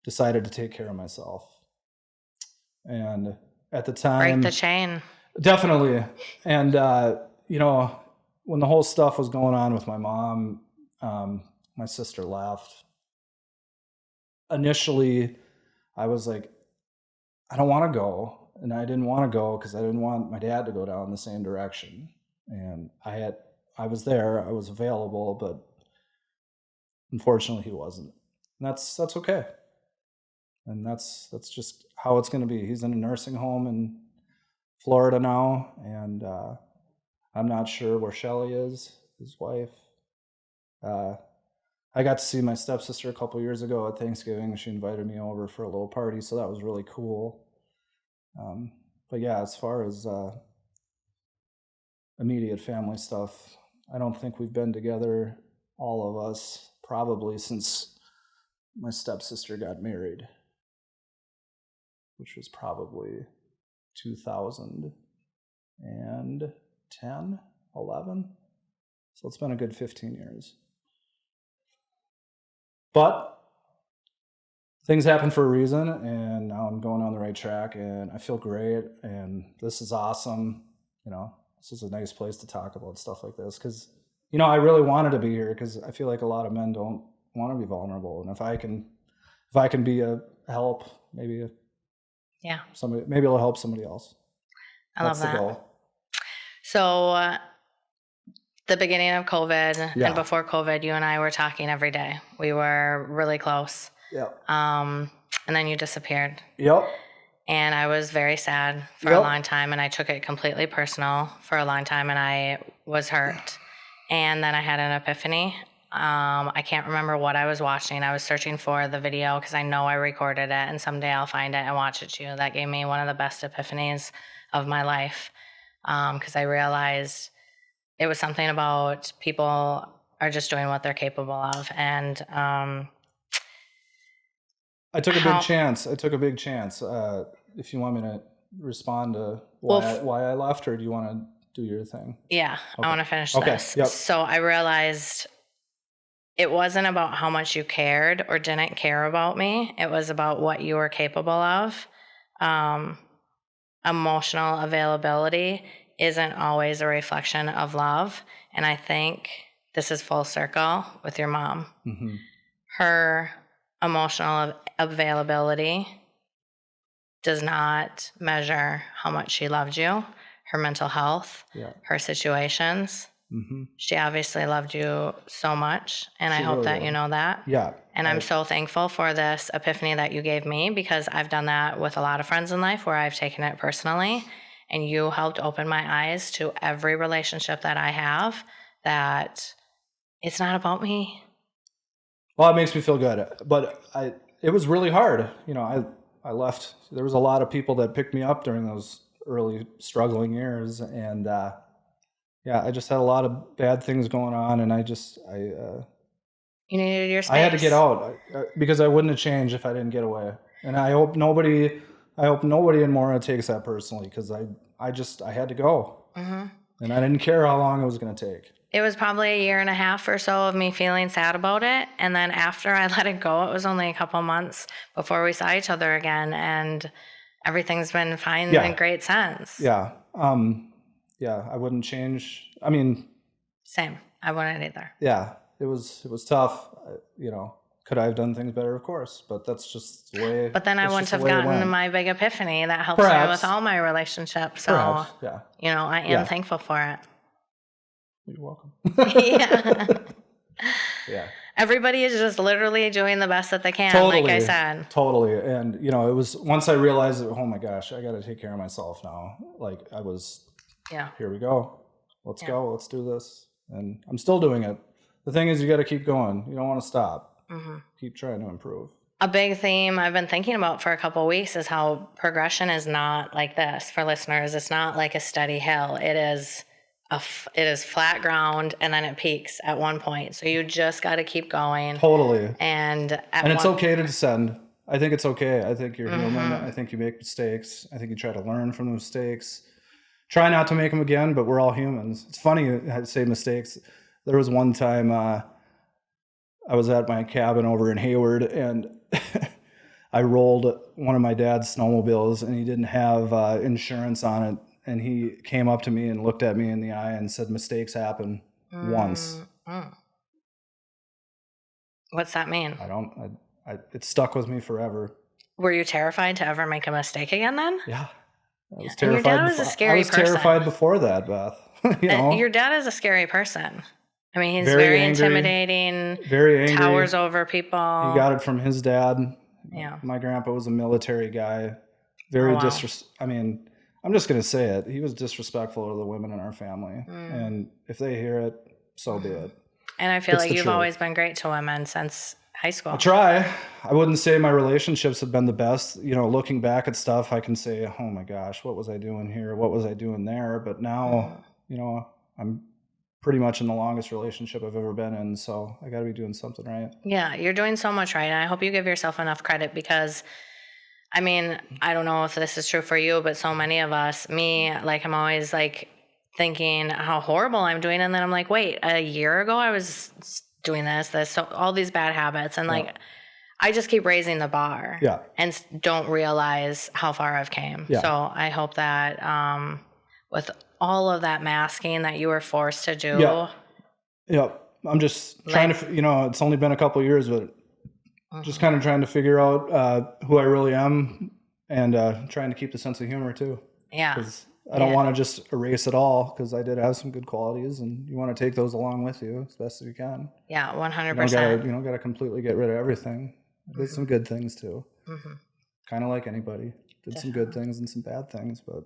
decided to take care of myself. And at the time, break the chain. Definitely. And, when the whole stuff was going on with my mom, my sister left. Initially, I was like, I don't want to go. and I didn't want to go because I didn't want my dad to go down the same direction. And I was there, I was available, but unfortunately he wasn't. And that's okay. And that's just how it's going to be. He's in a nursing home in Florida now, and I'm not sure where Shelly is, his wife. I got to see my stepsister a couple years ago at Thanksgiving. She invited me over for a little party, so that was really cool. But yeah, as far as immediate family stuff, I don't think we've been together, all of us, probably since my stepsister got married, which was probably 2010, 11. So it's been a good 15 years. But things happen for a reason, and now I'm going on the right track, and I feel great, and this is awesome. This is a nice place to talk about stuff like this, because, I really wanted to be here, because I feel like a lot of men don't want to be vulnerable, and if I can be a help, maybe it'll help somebody else. I love that. That's the goal. So the beginning of COVID and before COVID, you and I were talking every day. We were really close. Yep. And then you disappeared. Yep. And I was very sad for a long time, and I took it completely personal for a long time, and I was hurt. And then I had an epiphany. I can't remember what I was watching. I was searching for the video because I know I recorded it, and someday I'll find it and watch it too. That gave me one of the best epiphanies of my life, because I realized it was something about people are just doing what they're capable of. And I took a big chance. If you want me to respond to why I left, or do you want to do your thing? Yeah, okay. I want to finish this. Yep. So I realized it wasn't about how much you cared or didn't care about me. It was about what you were capable of. Emotional availability isn't always a reflection of love. And I think this is full circle with your mom. Mm-hmm. Her emotional availability does not measure how much she loved you, her mental health, her situations. Mm-hmm. She obviously loved you so much, and I hope that you know that. Yeah. And I'm so thankful for this epiphany that you gave me, because I've done that with a lot of friends in life where I've taken it personally, and you helped open my eyes to every relationship that I have, that it's not about me. Well, it makes me feel good, but it was really hard. I left. There was a lot of people that picked me up during those early struggling years, and I just had a lot of bad things going on, and you needed your space. I had to get out because I wouldn't have changed if I didn't get away. And I hope nobody in Mora takes that personally, because I had to go, and I didn't care how long it was going to take. It was probably a year and a half or so of me feeling sad about it. And then after I let it go, it was only a couple months before we saw each other again. And everything's been fine and great since. Yeah. I wouldn't change. I mean. Same. I wouldn't either. Yeah. It was tough. Could I have done things better? Of course. But that's just the way. But then I wouldn't have gotten my big epiphany that helps me with all my relationships. So, I am thankful for it. You're welcome. Yeah. Everybody is just literally doing the best that they can, like I said. Totally. And, it was, once I realized that, oh my gosh, I got to take care of myself now. Like, I was, here we go. Let's go. Let's do this. And I'm still doing it. The thing is, you got to keep going. You don't want to stop. Mm-hmm. Keep trying to improve. A big theme I've been thinking about for a couple of weeks is how progression is not like this for listeners. It's not like a steady hill. It is flat ground, and then it peaks at one point. So you just got to keep going. Totally. And it's okay to descend. I think it's okay. I think you're human. I think you make mistakes. I think you try to learn from the mistakes. Try not to make them again, but we're all humans. It's funny I say mistakes. There was one time I was at my cabin over in Hayward, and I rolled one of my dad's snowmobiles, and he didn't have insurance on it. And he came up to me and looked at me in the eye and said, mistakes happen once. What's that mean? It stuck with me forever. Were you terrified to ever make a mistake again then? Yeah. I was And your terrified. dad was a I scary was person. terrified before that, Beth. You know, Your dad is a scary person. I mean, he's Very very angry, intimidating, very angry. towers over people. He got it from his dad. Yeah. My grandpa was a military guy. Very wow. I mean, I'm just gonna say it. He was disrespectful to the women in our family, and if they hear it, so be it. And I feel It's like the you've truth. always been great to women since high school. I try. I wouldn't say my relationships have been the best. You know, looking back at stuff, I can say, oh my gosh, what was I doing here? What was I doing there? But now, you know, I'm pretty much in the longest relationship I've ever been in. So I got to be doing something right. Yeah, you're doing so much right. And I hope you give yourself enough credit because, I mean, I don't know if this is true for you, but so many of us, me, like I'm always like thinking how horrible I'm doing. And then I'm like, wait, a year ago I was doing this, so all these bad habits. And like, I just keep raising the bar and don't realize how far I've came. Yeah. So I hope that with all of that masking that you were forced to do. Yeah. I'm just trying to, you know, it's only been a couple of years, but just kind of trying to figure out who I really am and trying to keep the sense of humor too. Yeah. Because I don't want to just erase it all because I did have some good qualities and you want to take those along with you as best as you can. Yeah, 100%. You don't got to completely get rid of everything. There's some good things too. Kind of like anybody. Did some good things and some bad things, but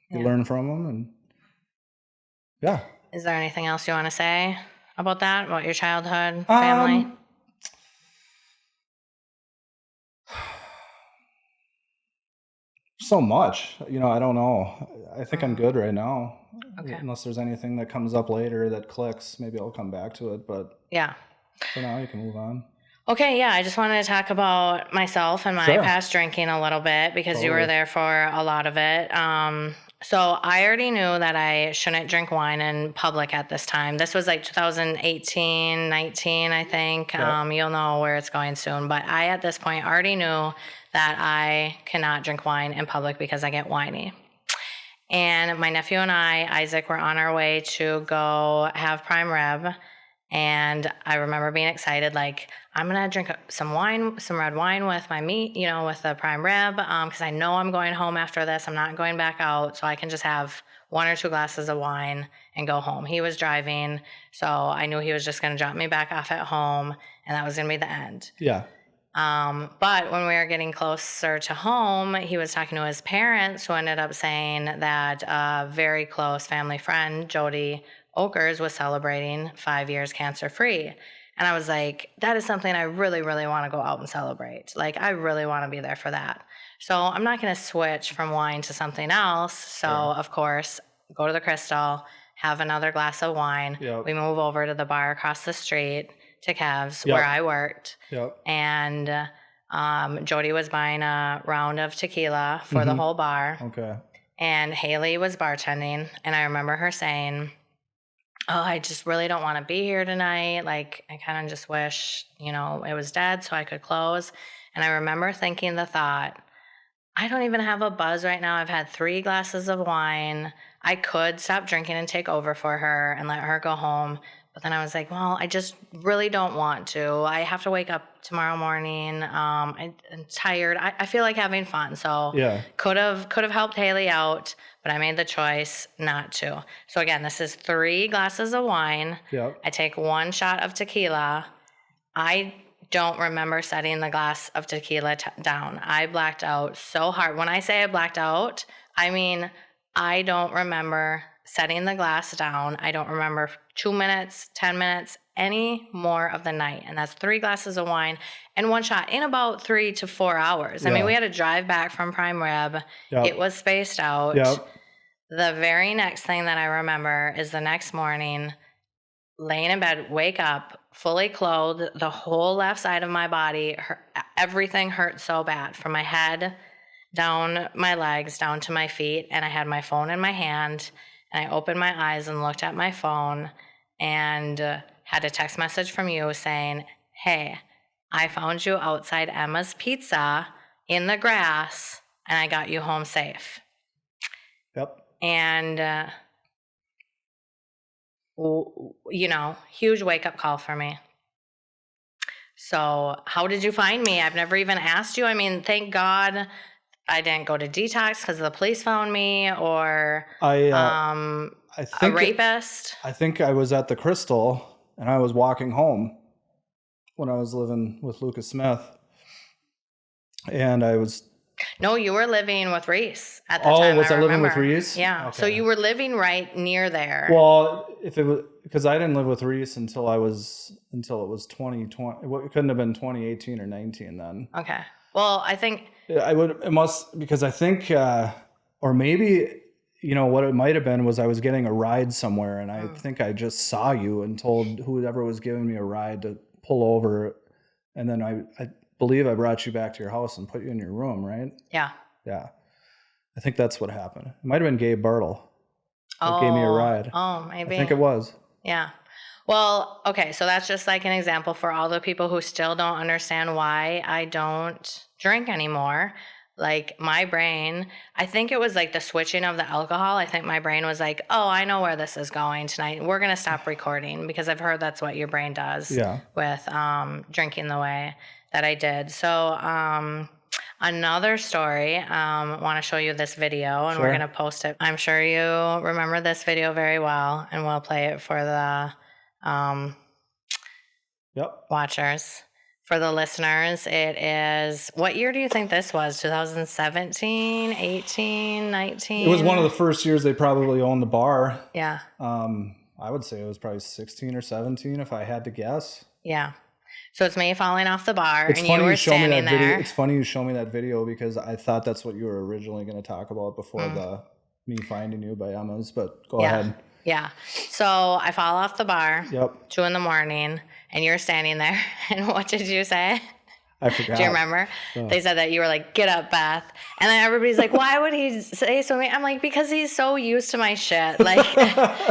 you learn from them and yeah. Is there anything else you want to say about that, about your childhood, family? So much, you know, I don't know. I think I'm good right now. Okay. Unless there's anything that comes up later that clicks, maybe I'll come back to it. But for now, you can move on. Okay, yeah, I just wanted to talk about myself and my past drinking a little bit because you were there for a lot of it. So I already knew that I shouldn't drink wine in public at this time. This was like 2018, 19, I think. You'll know where it's going soon. But I, at this point, already knew that I cannot drink wine in public because I get whiny. And my nephew and I, Isaac, were on our way to go have prime rib. And I remember being excited, like, I'm going to drink some wine, some red wine with my meat, you know, with the prime rib, because I know I'm going home after this. I'm not going back out, so I can just have 1 or 2 glasses of wine and go home. He was driving, so I knew he was just going to drop me back off at home, and that was going to be the end. Yeah. But when we were getting closer to home, he was talking to his parents, who ended up saying that a very close family friend, Jody Okers, was celebrating 5 years cancer-free. And I was like, that is something I really, really want to go out and celebrate. Like, I really want to be there for that. So I'm not going to switch from wine to something else. So, of course, go to the Crystal, have another glass of wine. Yep. We move over to the bar across the street to Kev's, where I worked. And Jody was buying a round of tequila for the whole bar. Okay. And Haley was bartending. And I remember her saying, oh, I just really don't want to be here tonight. Like, I kind of just wish, you know, it was dead so I could close. And I remember thinking the thought, I don't even have a buzz right now. I've had 3 glasses of wine. I could stop drinking and take over for her and let her go home. But then I was like, well, I just really don't want to. I have to wake up tomorrow morning. I'm tired. I feel like having fun. So could have helped Haley out, but I made the choice not to. So again, this is 3 glasses of wine. I take 1 shot of tequila. I don't remember setting the glass of tequila down. I blacked out so hard. When I say I blacked out, I mean I don't remember setting the glass down. I don't remember 2 minutes, 10 minutes, any more of the night. And that's 3 glasses of wine and 1 shot in about 3 to 4 hours. I mean, we had to drive back from prime rib. It was spaced out. The very next thing that I remember is the next morning, laying in bed, wake up, fully clothed, the whole left side of my body, everything hurt so bad, from my head down my legs, down to my feet, and I had my phone in my hand, and I opened my eyes and looked at my phone and had a text message from you saying, hey, I found you outside Emma's Pizza in the grass, and I got you home safe. And, you know, huge wake-up call for me. So how did you find me? I've never even asked you. I mean, thank God I didn't go to detox because the police found me, or I a think rapist. I think I was at the Crystal and I was walking home when I was living with Lucas Smith, and I was. No, you were living with Reese at the Oh, time. was I living remember. with Reese? Yeah. Okay. So you were living right near there. Well, if it was because I didn't live with Reese until it was 2020. It couldn't have been 2018 or 19 then. Okay. Well, I think It must, because I think, or maybe, what it might have been was I was getting a ride somewhere, and I think I just saw you and told whoever was giving me a ride to pull over, and then I believe I brought you back to your house and put you in your room, right? Yeah. Yeah. I think that's what happened. It might have been Gabe Bartle that gave me a ride. Oh, maybe. I think it was. Yeah. Well, okay, so that's just like an example for all the people who still don't understand why I don't drink anymore. Like my brain, I think it was like the switching of the alcohol. I think my brain was like, oh, I know where this is going tonight. We're going to stop recording, because I've heard that's what your brain does with drinking the way that I did. So another story, want to show you this video, and we're going to post it. I'm sure you remember this video very well, and we'll play it for the watchers. For the listeners, it is, what year do you think this was? 2017, 18, 19? It was one of the first years they probably owned the bar. Yeah. I would say it was probably 16 or 17 if I had to guess. Yeah. So it's me falling off the bar, and you were standing there. Video. It's funny you show me that video, because I thought that's what you were originally going to talk about before me finding you by Emma's, but go ahead. Yeah. So I fall off the bar. Yep. 2 a.m, and you're standing there. And what did you say? I forgot. Do you remember? They said that you were like, "Get up, Beth." And then everybody's like, "Why would he say so?" I'm like, "Because he's so used to my shit." Like,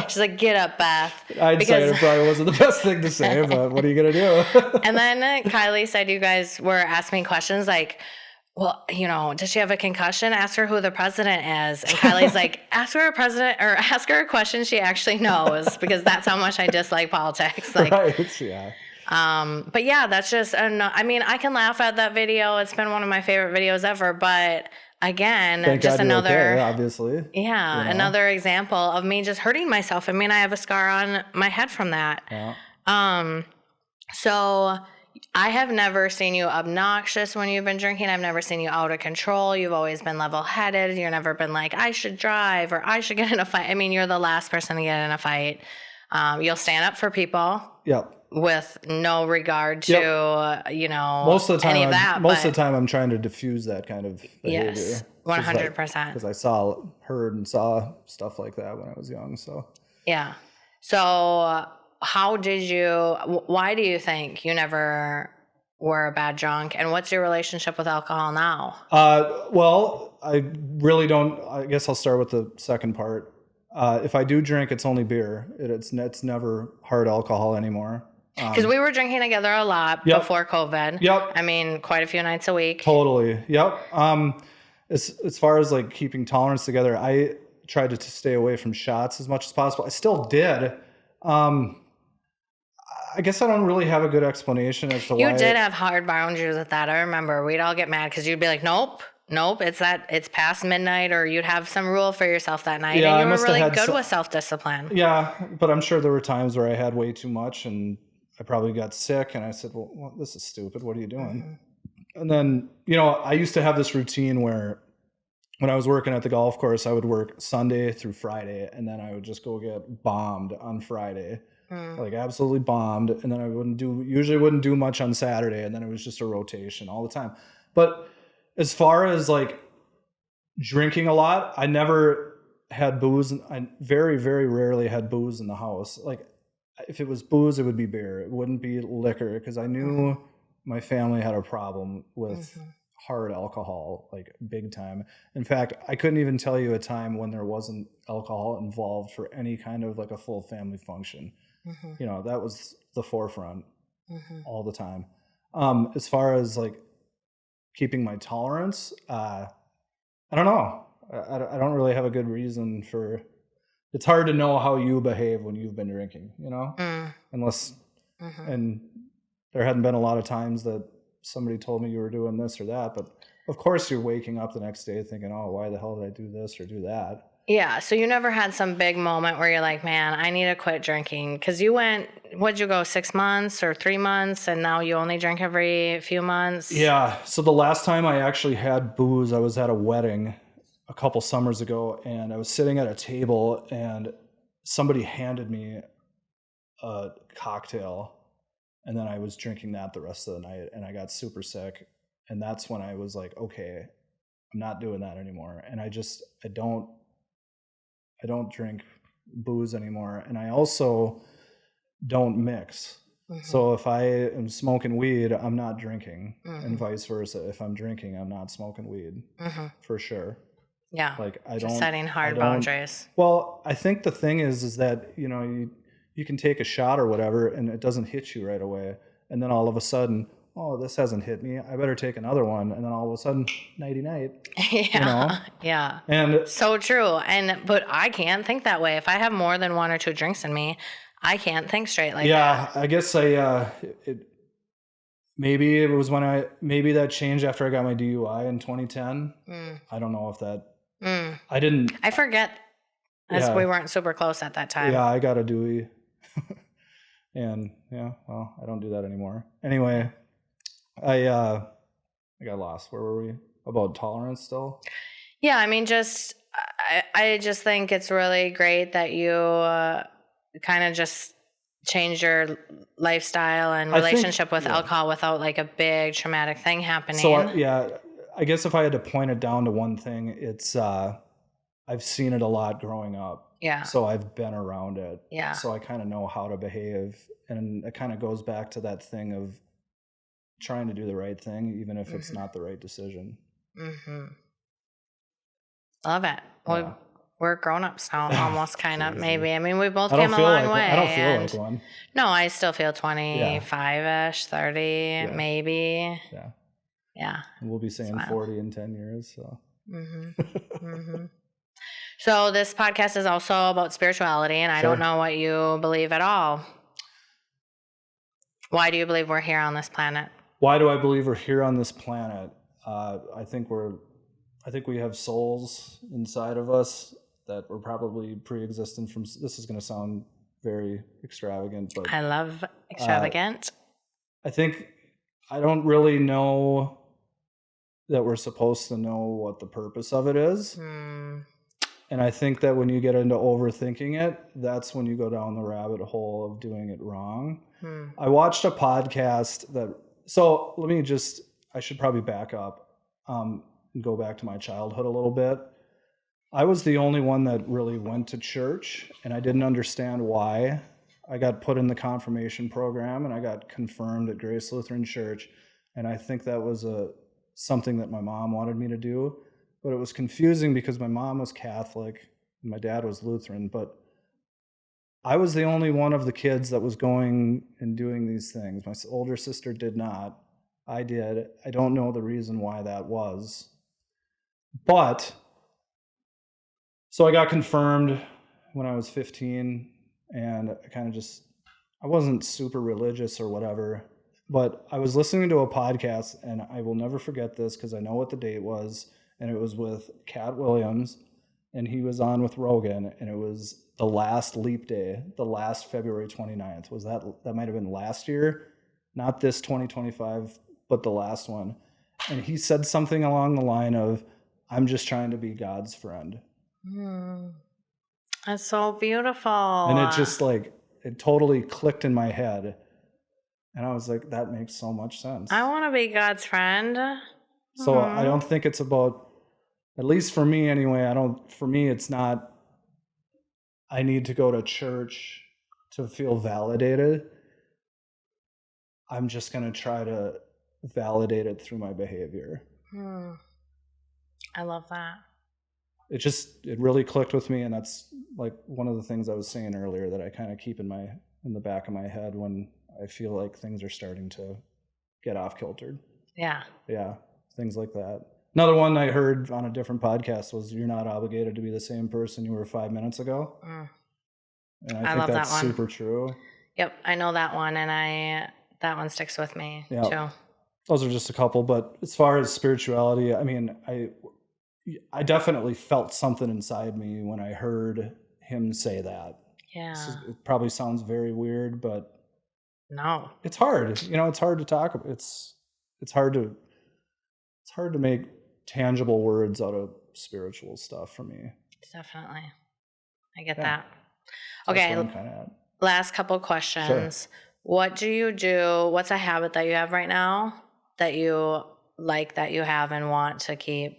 she's like, "Get up, Beth." I'd say it probably wasn't the best thing to say, but what are you gonna do? And then Kylie said you guys were asking me questions like, well, does she have a concussion? Ask her who the president is. And Kylie's like, ask her a question she actually knows, because that's how much I dislike politics. Like, right, yeah. But yeah, that's just, I can laugh at that video. It's been one of my favorite videos ever. But again, Thank just God another, you're okay, obviously. Yeah, another example of me just hurting myself. I have a scar on my head from that. Yeah. So I have never seen you obnoxious when you've been drinking. I've never seen you out of control. You've always been level-headed. You've never been like, I should drive or I should get in a fight. You're the last person to get in a fight. You'll stand up for people. Yep. With no regard to, most of the time, any of that. Most of the time I'm trying to diffuse that kind of behavior. Yes, 100%. Because I heard and saw stuff like that when I was young, so. Yeah. So why do you think you never were a bad drunk? And what's your relationship with alcohol now? Well, I really don't. I guess I'll start with the second part. If I do drink, it's only beer. It's never hard alcohol anymore. Because we were drinking together a lot before COVID. Yep. Quite a few nights a week. Totally. Yep. As far as like keeping tolerance together, I tried to stay away from shots as much as possible. I still did. I guess I don't really have a good explanation as to why. You did have hard boundaries with that. I remember we'd all get mad because you'd be like, nope, it's past midnight, or you'd have some rule for yourself that night. Yeah, and you were really good with self-discipline. Yeah, but I'm sure there were times where I had way too much and I probably got sick, and I said, well this is stupid. What are you doing? Mm-hmm. And then, I used to have this routine where when I was working at the golf course, I would work Sunday through Friday, and then I would just go get bombed on Friday. Like absolutely bombed. And then I usually wouldn't do much on Saturday. And then it was just a rotation all the time. But as far as like drinking a lot, I never had booze. I very, very rarely had booze in the house. Like if it was booze, it would be beer. It wouldn't be liquor, because I knew my family had a problem with hard alcohol, like big time. In fact, I couldn't even tell you a time when there wasn't alcohol involved for any kind of like a full family function. That was the forefront all the time. As far as like keeping my tolerance, I don't know. I don't really have a good reason for. It's hard to know how you behave when you've been drinking, unless, and there hadn't been a lot of times that somebody told me you were doing this or that, but of course you're waking up the next day thinking, oh, why the hell did I do this or do that? Yeah. So you never had some big moment where you're like, man, I need to quit drinking. Because you went, what'd you go, 6 months or 3 months? And now you only drink every few months? Yeah. So the last time I actually had booze, I was at a wedding a couple summers ago, and I was sitting at a table and somebody handed me a cocktail, and then I was drinking that the rest of the night, and I got super sick. And that's when I was like, okay, I'm not doing that anymore. And I don't drink booze anymore. And I also don't mix. Mm-hmm. So if I am smoking weed, I'm not drinking, and vice versa. If I'm drinking, I'm not smoking weed, for sure. Yeah. Like just setting hard boundaries. Well, I think the thing is that, you can take a shot or whatever and it doesn't hit you right away. And then all of a sudden, oh, this hasn't hit me. I better take another one. And then all of a sudden, nighty night. Yeah. Yeah. And so true. But I can't think that way. If I have more than 1 or 2 drinks in me, I can't think straight like that. Yeah, I guess maybe it was maybe that changed after I got my DUI in 2010. I don't know if that, I forget, as we weren't super close at that time. Yeah, I got a Dewey. And I don't do that anymore. Anyway, I got lost. Where were we? About tolerance still? Yeah, I mean, I just think it's really great that you kind of just change your lifestyle and relationship with alcohol without like a big traumatic thing happening. So I guess if I had to point it down to one thing, it's I've seen it a lot growing up. Yeah. So I've been around it. Yeah. So I kind of know how to behave, and it kind of goes back to that thing of trying to do the right thing, even if it's not the right decision. Love it. Well, we're grown-ups now, almost, kind of, maybe. I mean, we both came a long way. I don't feel like one. No, I still feel 25-ish, 30, maybe. Yeah. Yeah. We'll be saying 40 in 10 years, so. So this podcast is also about spirituality, and I don't know what you believe at all. Why do you believe we're here on this planet? Why do I believe we're here on this planet? I think we have souls inside of us that were probably pre-existent from. This is going to sound very extravagant, but I love extravagant. I don't really know that we're supposed to know what the purpose of it is. And I think that when you get into overthinking it, that's when you go down the rabbit hole of doing it wrong. I watched a podcast I should probably back up and go back to my childhood a little bit. I was the only one that really went to church, and I didn't understand why. I got put in the confirmation program, and I got confirmed at Grace Lutheran Church, and I think that was something that my mom wanted me to do. But it was confusing because my mom was Catholic and my dad was Lutheran, but I was the only one of the kids that was going and doing these things. My older sister did not. I did. I don't know the reason why that was. But, so I got confirmed when I was 15, and I wasn't super religious or whatever, but I was listening to a podcast, and I will never forget this because I know what the date was. And it was with Cat Williams, and he was on with Rogan, and it was the last leap day, the last February 29th. That might have been last year, not this 2025, but the last one. And he said something along the line of, I'm just trying to be God's friend. That's so beautiful. And it just it totally clicked in my head. And I was like, that makes so much sense. I want to be God's friend. So I don't think it's about, at least for me anyway, for me it's not, I need to go to church to feel validated. I'm just going to try to validate it through my behavior. I love that. It really clicked with me, and that's like one of the things I was saying earlier that I kind of keep in the back of my head when I feel like things are starting to get off kiltered. Yeah. Yeah. Things like that. Another one I heard on a different podcast was, you're not obligated to be the same person you were 5 minutes ago. And I think that's super true. Yep, I know that one, and that one sticks with me too. those are just a couple. But as far as spirituality, I mean, I definitely felt something inside me when I heard him say that. Yeah. It probably sounds very weird, but No. it's hard. You know, it's hard to talk about. It's hard to make tangible words out of spiritual stuff for me. Definitely. I get Yeah. that. So that's Okay. where I'm kind of at. Last couple questions. Sure. What do you do? What's a habit that you have right now that you like, that you have and want to keep?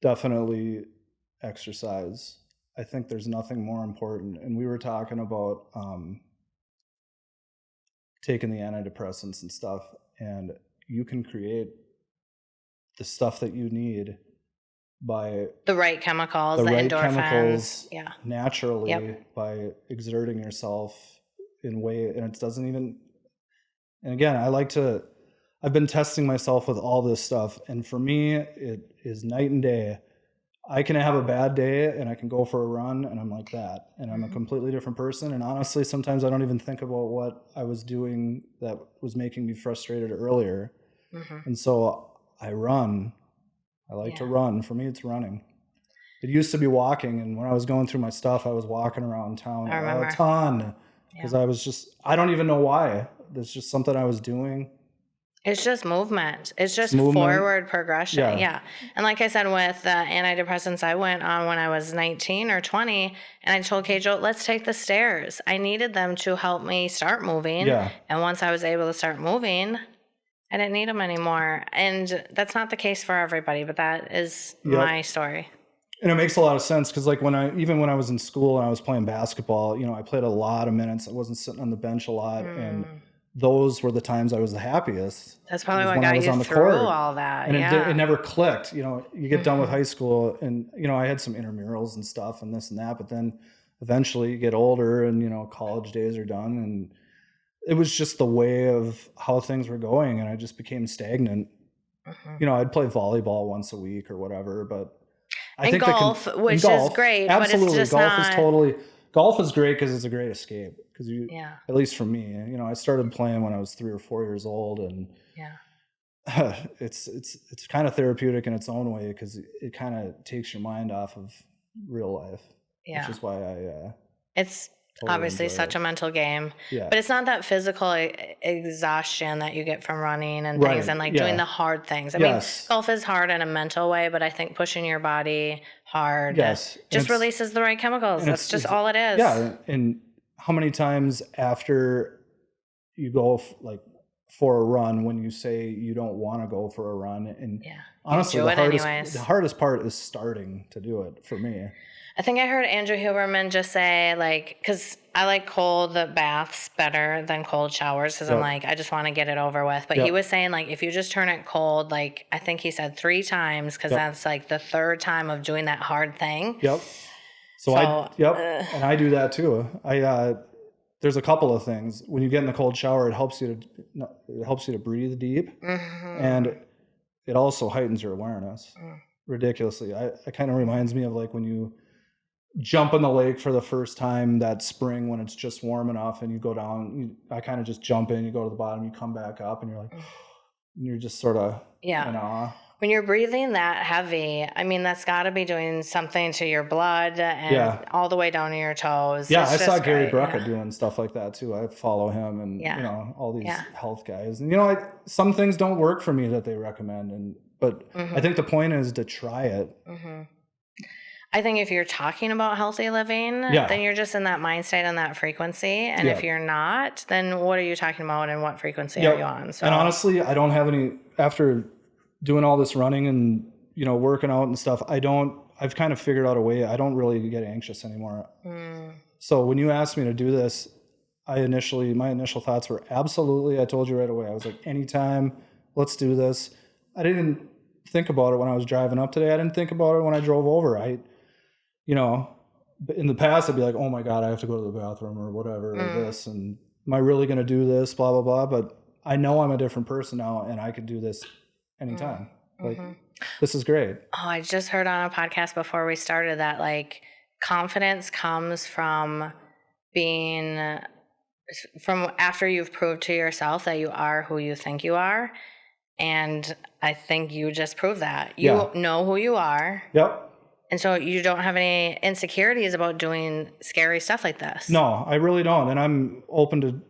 Definitely exercise. I think there's nothing more important. And we were talking about taking the antidepressants and stuff, and you can create the stuff that you need by The right chemicals, the the right endorphins. chemicals Yeah. naturally. Yep. By exerting yourself in way, and it doesn't even, and again, I've been testing myself with all this stuff, and for me it is night and day. I can have a bad day and I can go for a run and I'm like that, and I'm a completely different person, and honestly sometimes I don't even think about what I was doing that was making me frustrated earlier. And so I run. I like to run. For me, it's running. It used to be walking, and when I was going through my stuff, I was walking around town a ton because I don't even know why. There's just something I was doing. It's just movement. It's just movement. forward progression. Yeah. And like I said, with the antidepressants I went on when I was 19 or 20, and I told Keijo, let's take the stairs. I needed them to help me start moving. Yeah. And once I was able to start moving, I didn't need them anymore. And that's not the case for everybody, but that is my story. And it makes a lot of sense because, like, when I was in school and I was playing basketball, you know, I played a lot of minutes. I wasn't sitting on the bench a lot, and those were the times I was the happiest. That's probably what got you through all that. And it never clicked. You know, you get done with high school, and you know, I had some intramurals and stuff and this and that, but then eventually you get older, and you know, college days are done, and it was just the way of how things were going, and I just became stagnant. You know, I'd play volleyball once a week or whatever, but I think golf, which is great, absolutely, but it's just golf is great because it's a great escape. Because at least for me, you know, I started playing when I was 3 or 4 years old, and it's kind of therapeutic in its own way because it kind of takes your mind off of real life. Which is why it's totally obviously such a mental game. But it's not that physical exhaustion that you get from running and things and like doing the hard things. I mean, golf is hard in a mental way, but I think pushing your body hard just releases the right chemicals. That's just all it is. Yeah. And how many times after you go for a run, when you say you don't want to go for a run, and honestly, the hardest part is starting to do it for me. I think I heard Andrew Huberman just say, like, because I like cold baths better than cold showers because I'm like, I just want to get it over with. But he was saying, like, if you just turn it cold, like, I think he said 3 times because that's like the 3rd time of doing that hard thing. So and I do that too. There's a couple of things. When you get in the cold shower, it helps you to breathe deep, and it also heightens your awareness ridiculously. It kind of reminds me of like when you jump in the lake for the first time that spring when it's just warm enough, and you go down. I kind of just jump in, you go to the bottom, you come back up, and you're like, and you're just sort of in awe. When you're breathing that heavy, I mean, that's got to be doing something to your blood and all the way down to your toes. Yeah, I saw Gary Brucka doing stuff like that too. I follow him, and you know, all these health guys. And you know, some things don't work for me that they recommend, but I think the point is to try it. I think if you're talking about healthy living, then you're just in that mind state and that frequency. And if you're not, then what are you talking about and what frequency are you on? So. And honestly, I don't have any, after doing all this running and, you know, working out and stuff, I've kind of figured out a way. I don't really get anxious anymore. So when you asked me to do this, my initial thoughts were absolutely, I told you right away. I was like, anytime, let's do this. I didn't think about it when I was driving up today. I didn't think about it when I drove over. You know, in the past, I'd be like, oh my God, I have to go to the bathroom or whatever, or this, and am I really going to do this, blah, blah, blah. But I know I'm a different person now, and I could do this anytime. Like, this is great. Oh, I just heard on a podcast before we started that, like, confidence comes from after you've proved to yourself that you are who you think you are. And I think you just proved that. You know who you are. Yep. And so you don't have any insecurities about doing scary stuff like this. No, I really don't. And I'm open to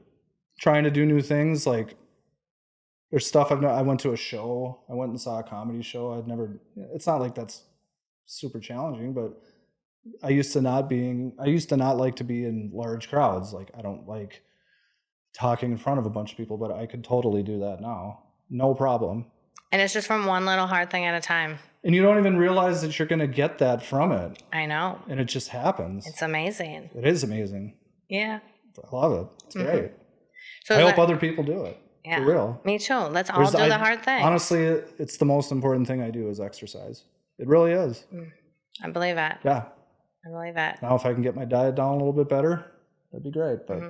trying to do new things. Like, there's stuff I went to a show. I went and saw a comedy show. It's not like that's super challenging, but I used to not like to be in large crowds. Like, I don't like talking in front of a bunch of people, but I could totally do that now. No problem. And it's just from one little hard thing at a time. And you don't even realize that you're going to get that from it. I know. And it just happens. It's amazing. It is amazing. Yeah. I love it. It's great. So I hope other people do it. Yeah. For real. Me too. Let's all do the hard thing. Honestly, it's the most important thing I do is exercise. It really is. I believe it. Yeah. I believe it. Now, if I can get my diet down a little bit better, that'd be great. But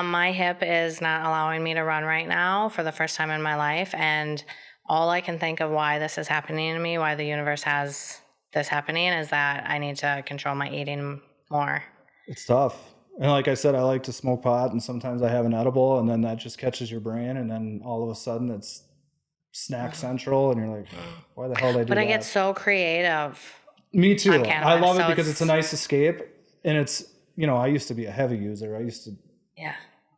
my hip is not allowing me to run right now for the first time in my life. And all I can think of why this is happening to me, why the universe has this happening, is that I need to control my eating more. It's tough. And like I said, I like to smoke pot, and sometimes I have an edible, and then that just catches your brain, and then all of a sudden it's snack central, and you're like, why the hell did I do that? But I get so creative. Me too. On cannabis, I love it because it's a nice escape, and it's, I used to be a heavy user.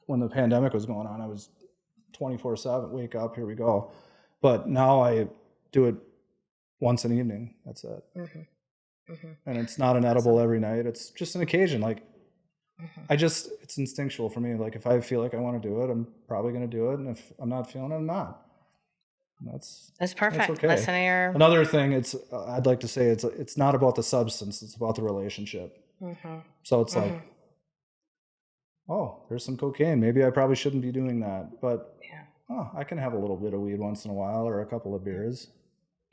When the pandemic was going on, I was 24/7, wake up, here we go. But now I do it once an evening. That's it. And it's not an edible every night. It's just an occasion. Like, it's instinctual for me. Like, if I feel like I want to do it, I'm probably going to do it. And if I'm not feeling it, I'm not. That's perfect. That's okay. Listen to your... Another thing, I'd like to say it's not about the substance. It's about the relationship. So it's like, oh, there's some cocaine. Maybe I probably shouldn't be doing that. But I can have a little bit of weed once in a while, or a couple of beers.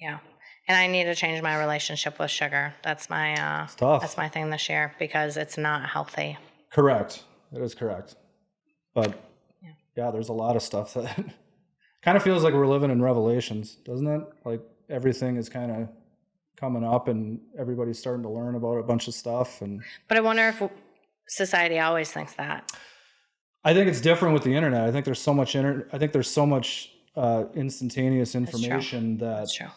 Yeah. And I need to change my relationship with sugar. That's my it's tough. That's my thing this year, because it's not healthy. Correct. It is correct. But there's a lot of stuff that kind of feels like we're living in Revelations, doesn't it? Like, everything is kind of coming up, and everybody's starting to learn about a bunch of stuff. But I wonder if society always thinks that. I think it's different with the internet. I think there's so much instantaneous information That's true.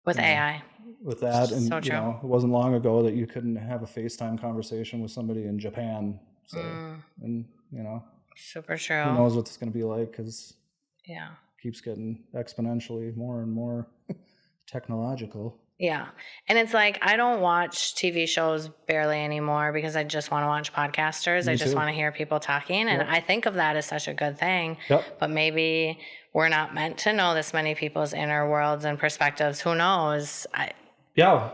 With AI. With that, and so true. It wasn't long ago that you couldn't have a FaceTime conversation with somebody in Japan. So, and super true. Who knows what it's going to be like, because it keeps getting exponentially more and more technological. Yeah. And it's like, I don't watch TV shows barely anymore, because I just want to watch podcasters. I just want to hear people talking. And I think of that as such a good thing. But maybe we're not meant to know this many people's inner worlds and perspectives. Who knows? Yeah.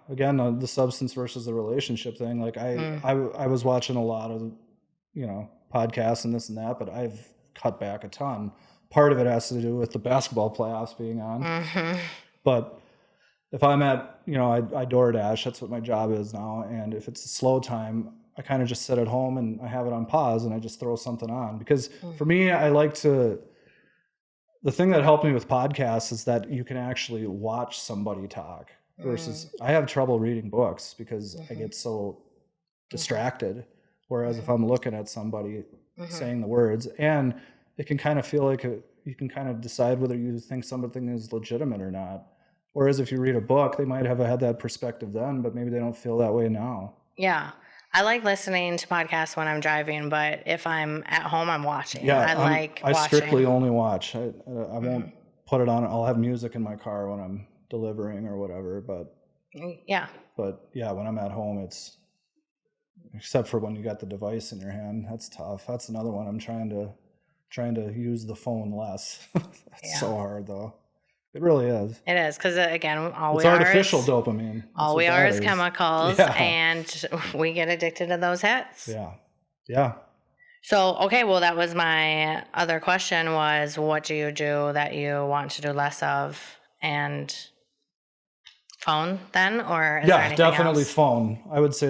Again, the substance versus the relationship thing. Like, I was watching a lot of, podcasts and this and that, but I've cut back a ton. Part of it has to do with the basketball playoffs being on. But if I'm at, I DoorDash, that's what my job is now. And if it's a slow time, I kind of just sit at home and I have it on pause and I just throw something on. Because for me, the thing that helped me with podcasts is that you can actually watch somebody talk versus I have trouble reading books because I get so distracted. Whereas if I'm looking at somebody saying the words, and it can kind of feel like you can kind of decide whether you think something is legitimate or not. Whereas if you read a book, they might have had that perspective then, but maybe they don't feel that way now. Yeah. I like listening to podcasts when I'm driving, but if I'm at home, I'm watching. Yeah, I strictly only watch. I won't put it on. I'll have music in my car when I'm delivering or whatever, but when I'm at home, it's, except for when you got the device in your hand, that's tough. That's another one. I'm trying to use the phone less. It's so hard though. It really is. It is, because again, it's artificial dopamine. All we are is chemicals, and we get addicted to those hits. Yeah. So, okay, well, that was my other question was, what do you do that you want to do less of? And phone then, or is there anything definitely else? Phone. I would say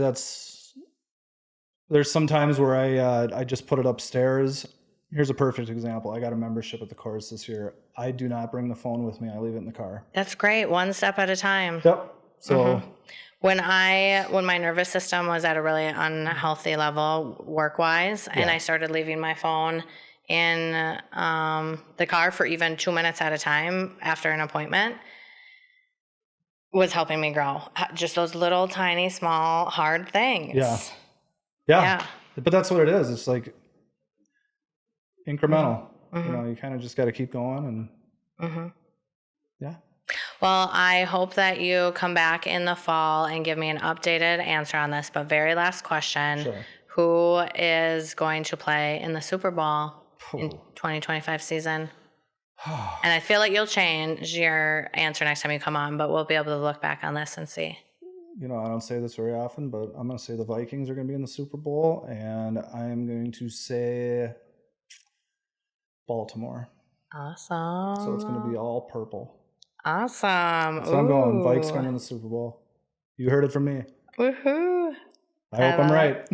there's some times where I just put it upstairs. Here's a perfect example. I got a membership at the course this year. I do not bring the phone with me. I leave it in the car. That's great. One step at a time. Yep. So when my nervous system was at a really unhealthy level work-wise, and I started leaving my phone in the car for even 2 minutes at a time after an appointment was helping me grow. Just those little tiny, small, hard things. Yeah. But that's what it is. It's like incremental. You kind of just got to keep going and yeah. Well, I hope that you come back in the fall and give me an updated answer on this. But very last question. Sure. Who is going to play in the Super Bowl in 2025 season? And I feel like you'll change your answer next time you come on, but we'll be able to look back on this and see. I don't say this very often, but I'm going to say the Vikings are going to be in the Super Bowl, and I'm going to say Baltimore. Awesome. So it's going to be all purple. Awesome. So I'm going. Vikes going in the Super Bowl. You heard it from me. Woohoo. I hope I'm right.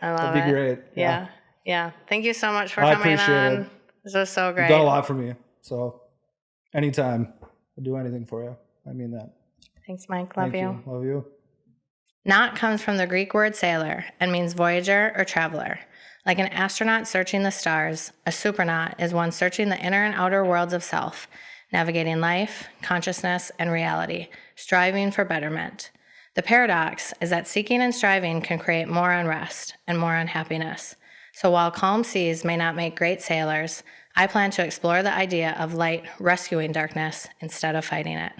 I love That'd be great. Yeah. Thank you so much for coming on. It. This was so great. You've done a lot for me. So anytime, I'll do anything for you. I mean that. Thanks, Mike. Love you. Love you. Naut comes from the Greek word sailor and means voyager or traveler. Like an astronaut searching the stars, a supernaut is one searching the inner and outer worlds of self, navigating life, consciousness, and reality, striving for betterment. The paradox is that seeking and striving can create more unrest and more unhappiness. So while calm seas may not make great sailors, I plan to explore the idea of light rescuing darkness instead of fighting it.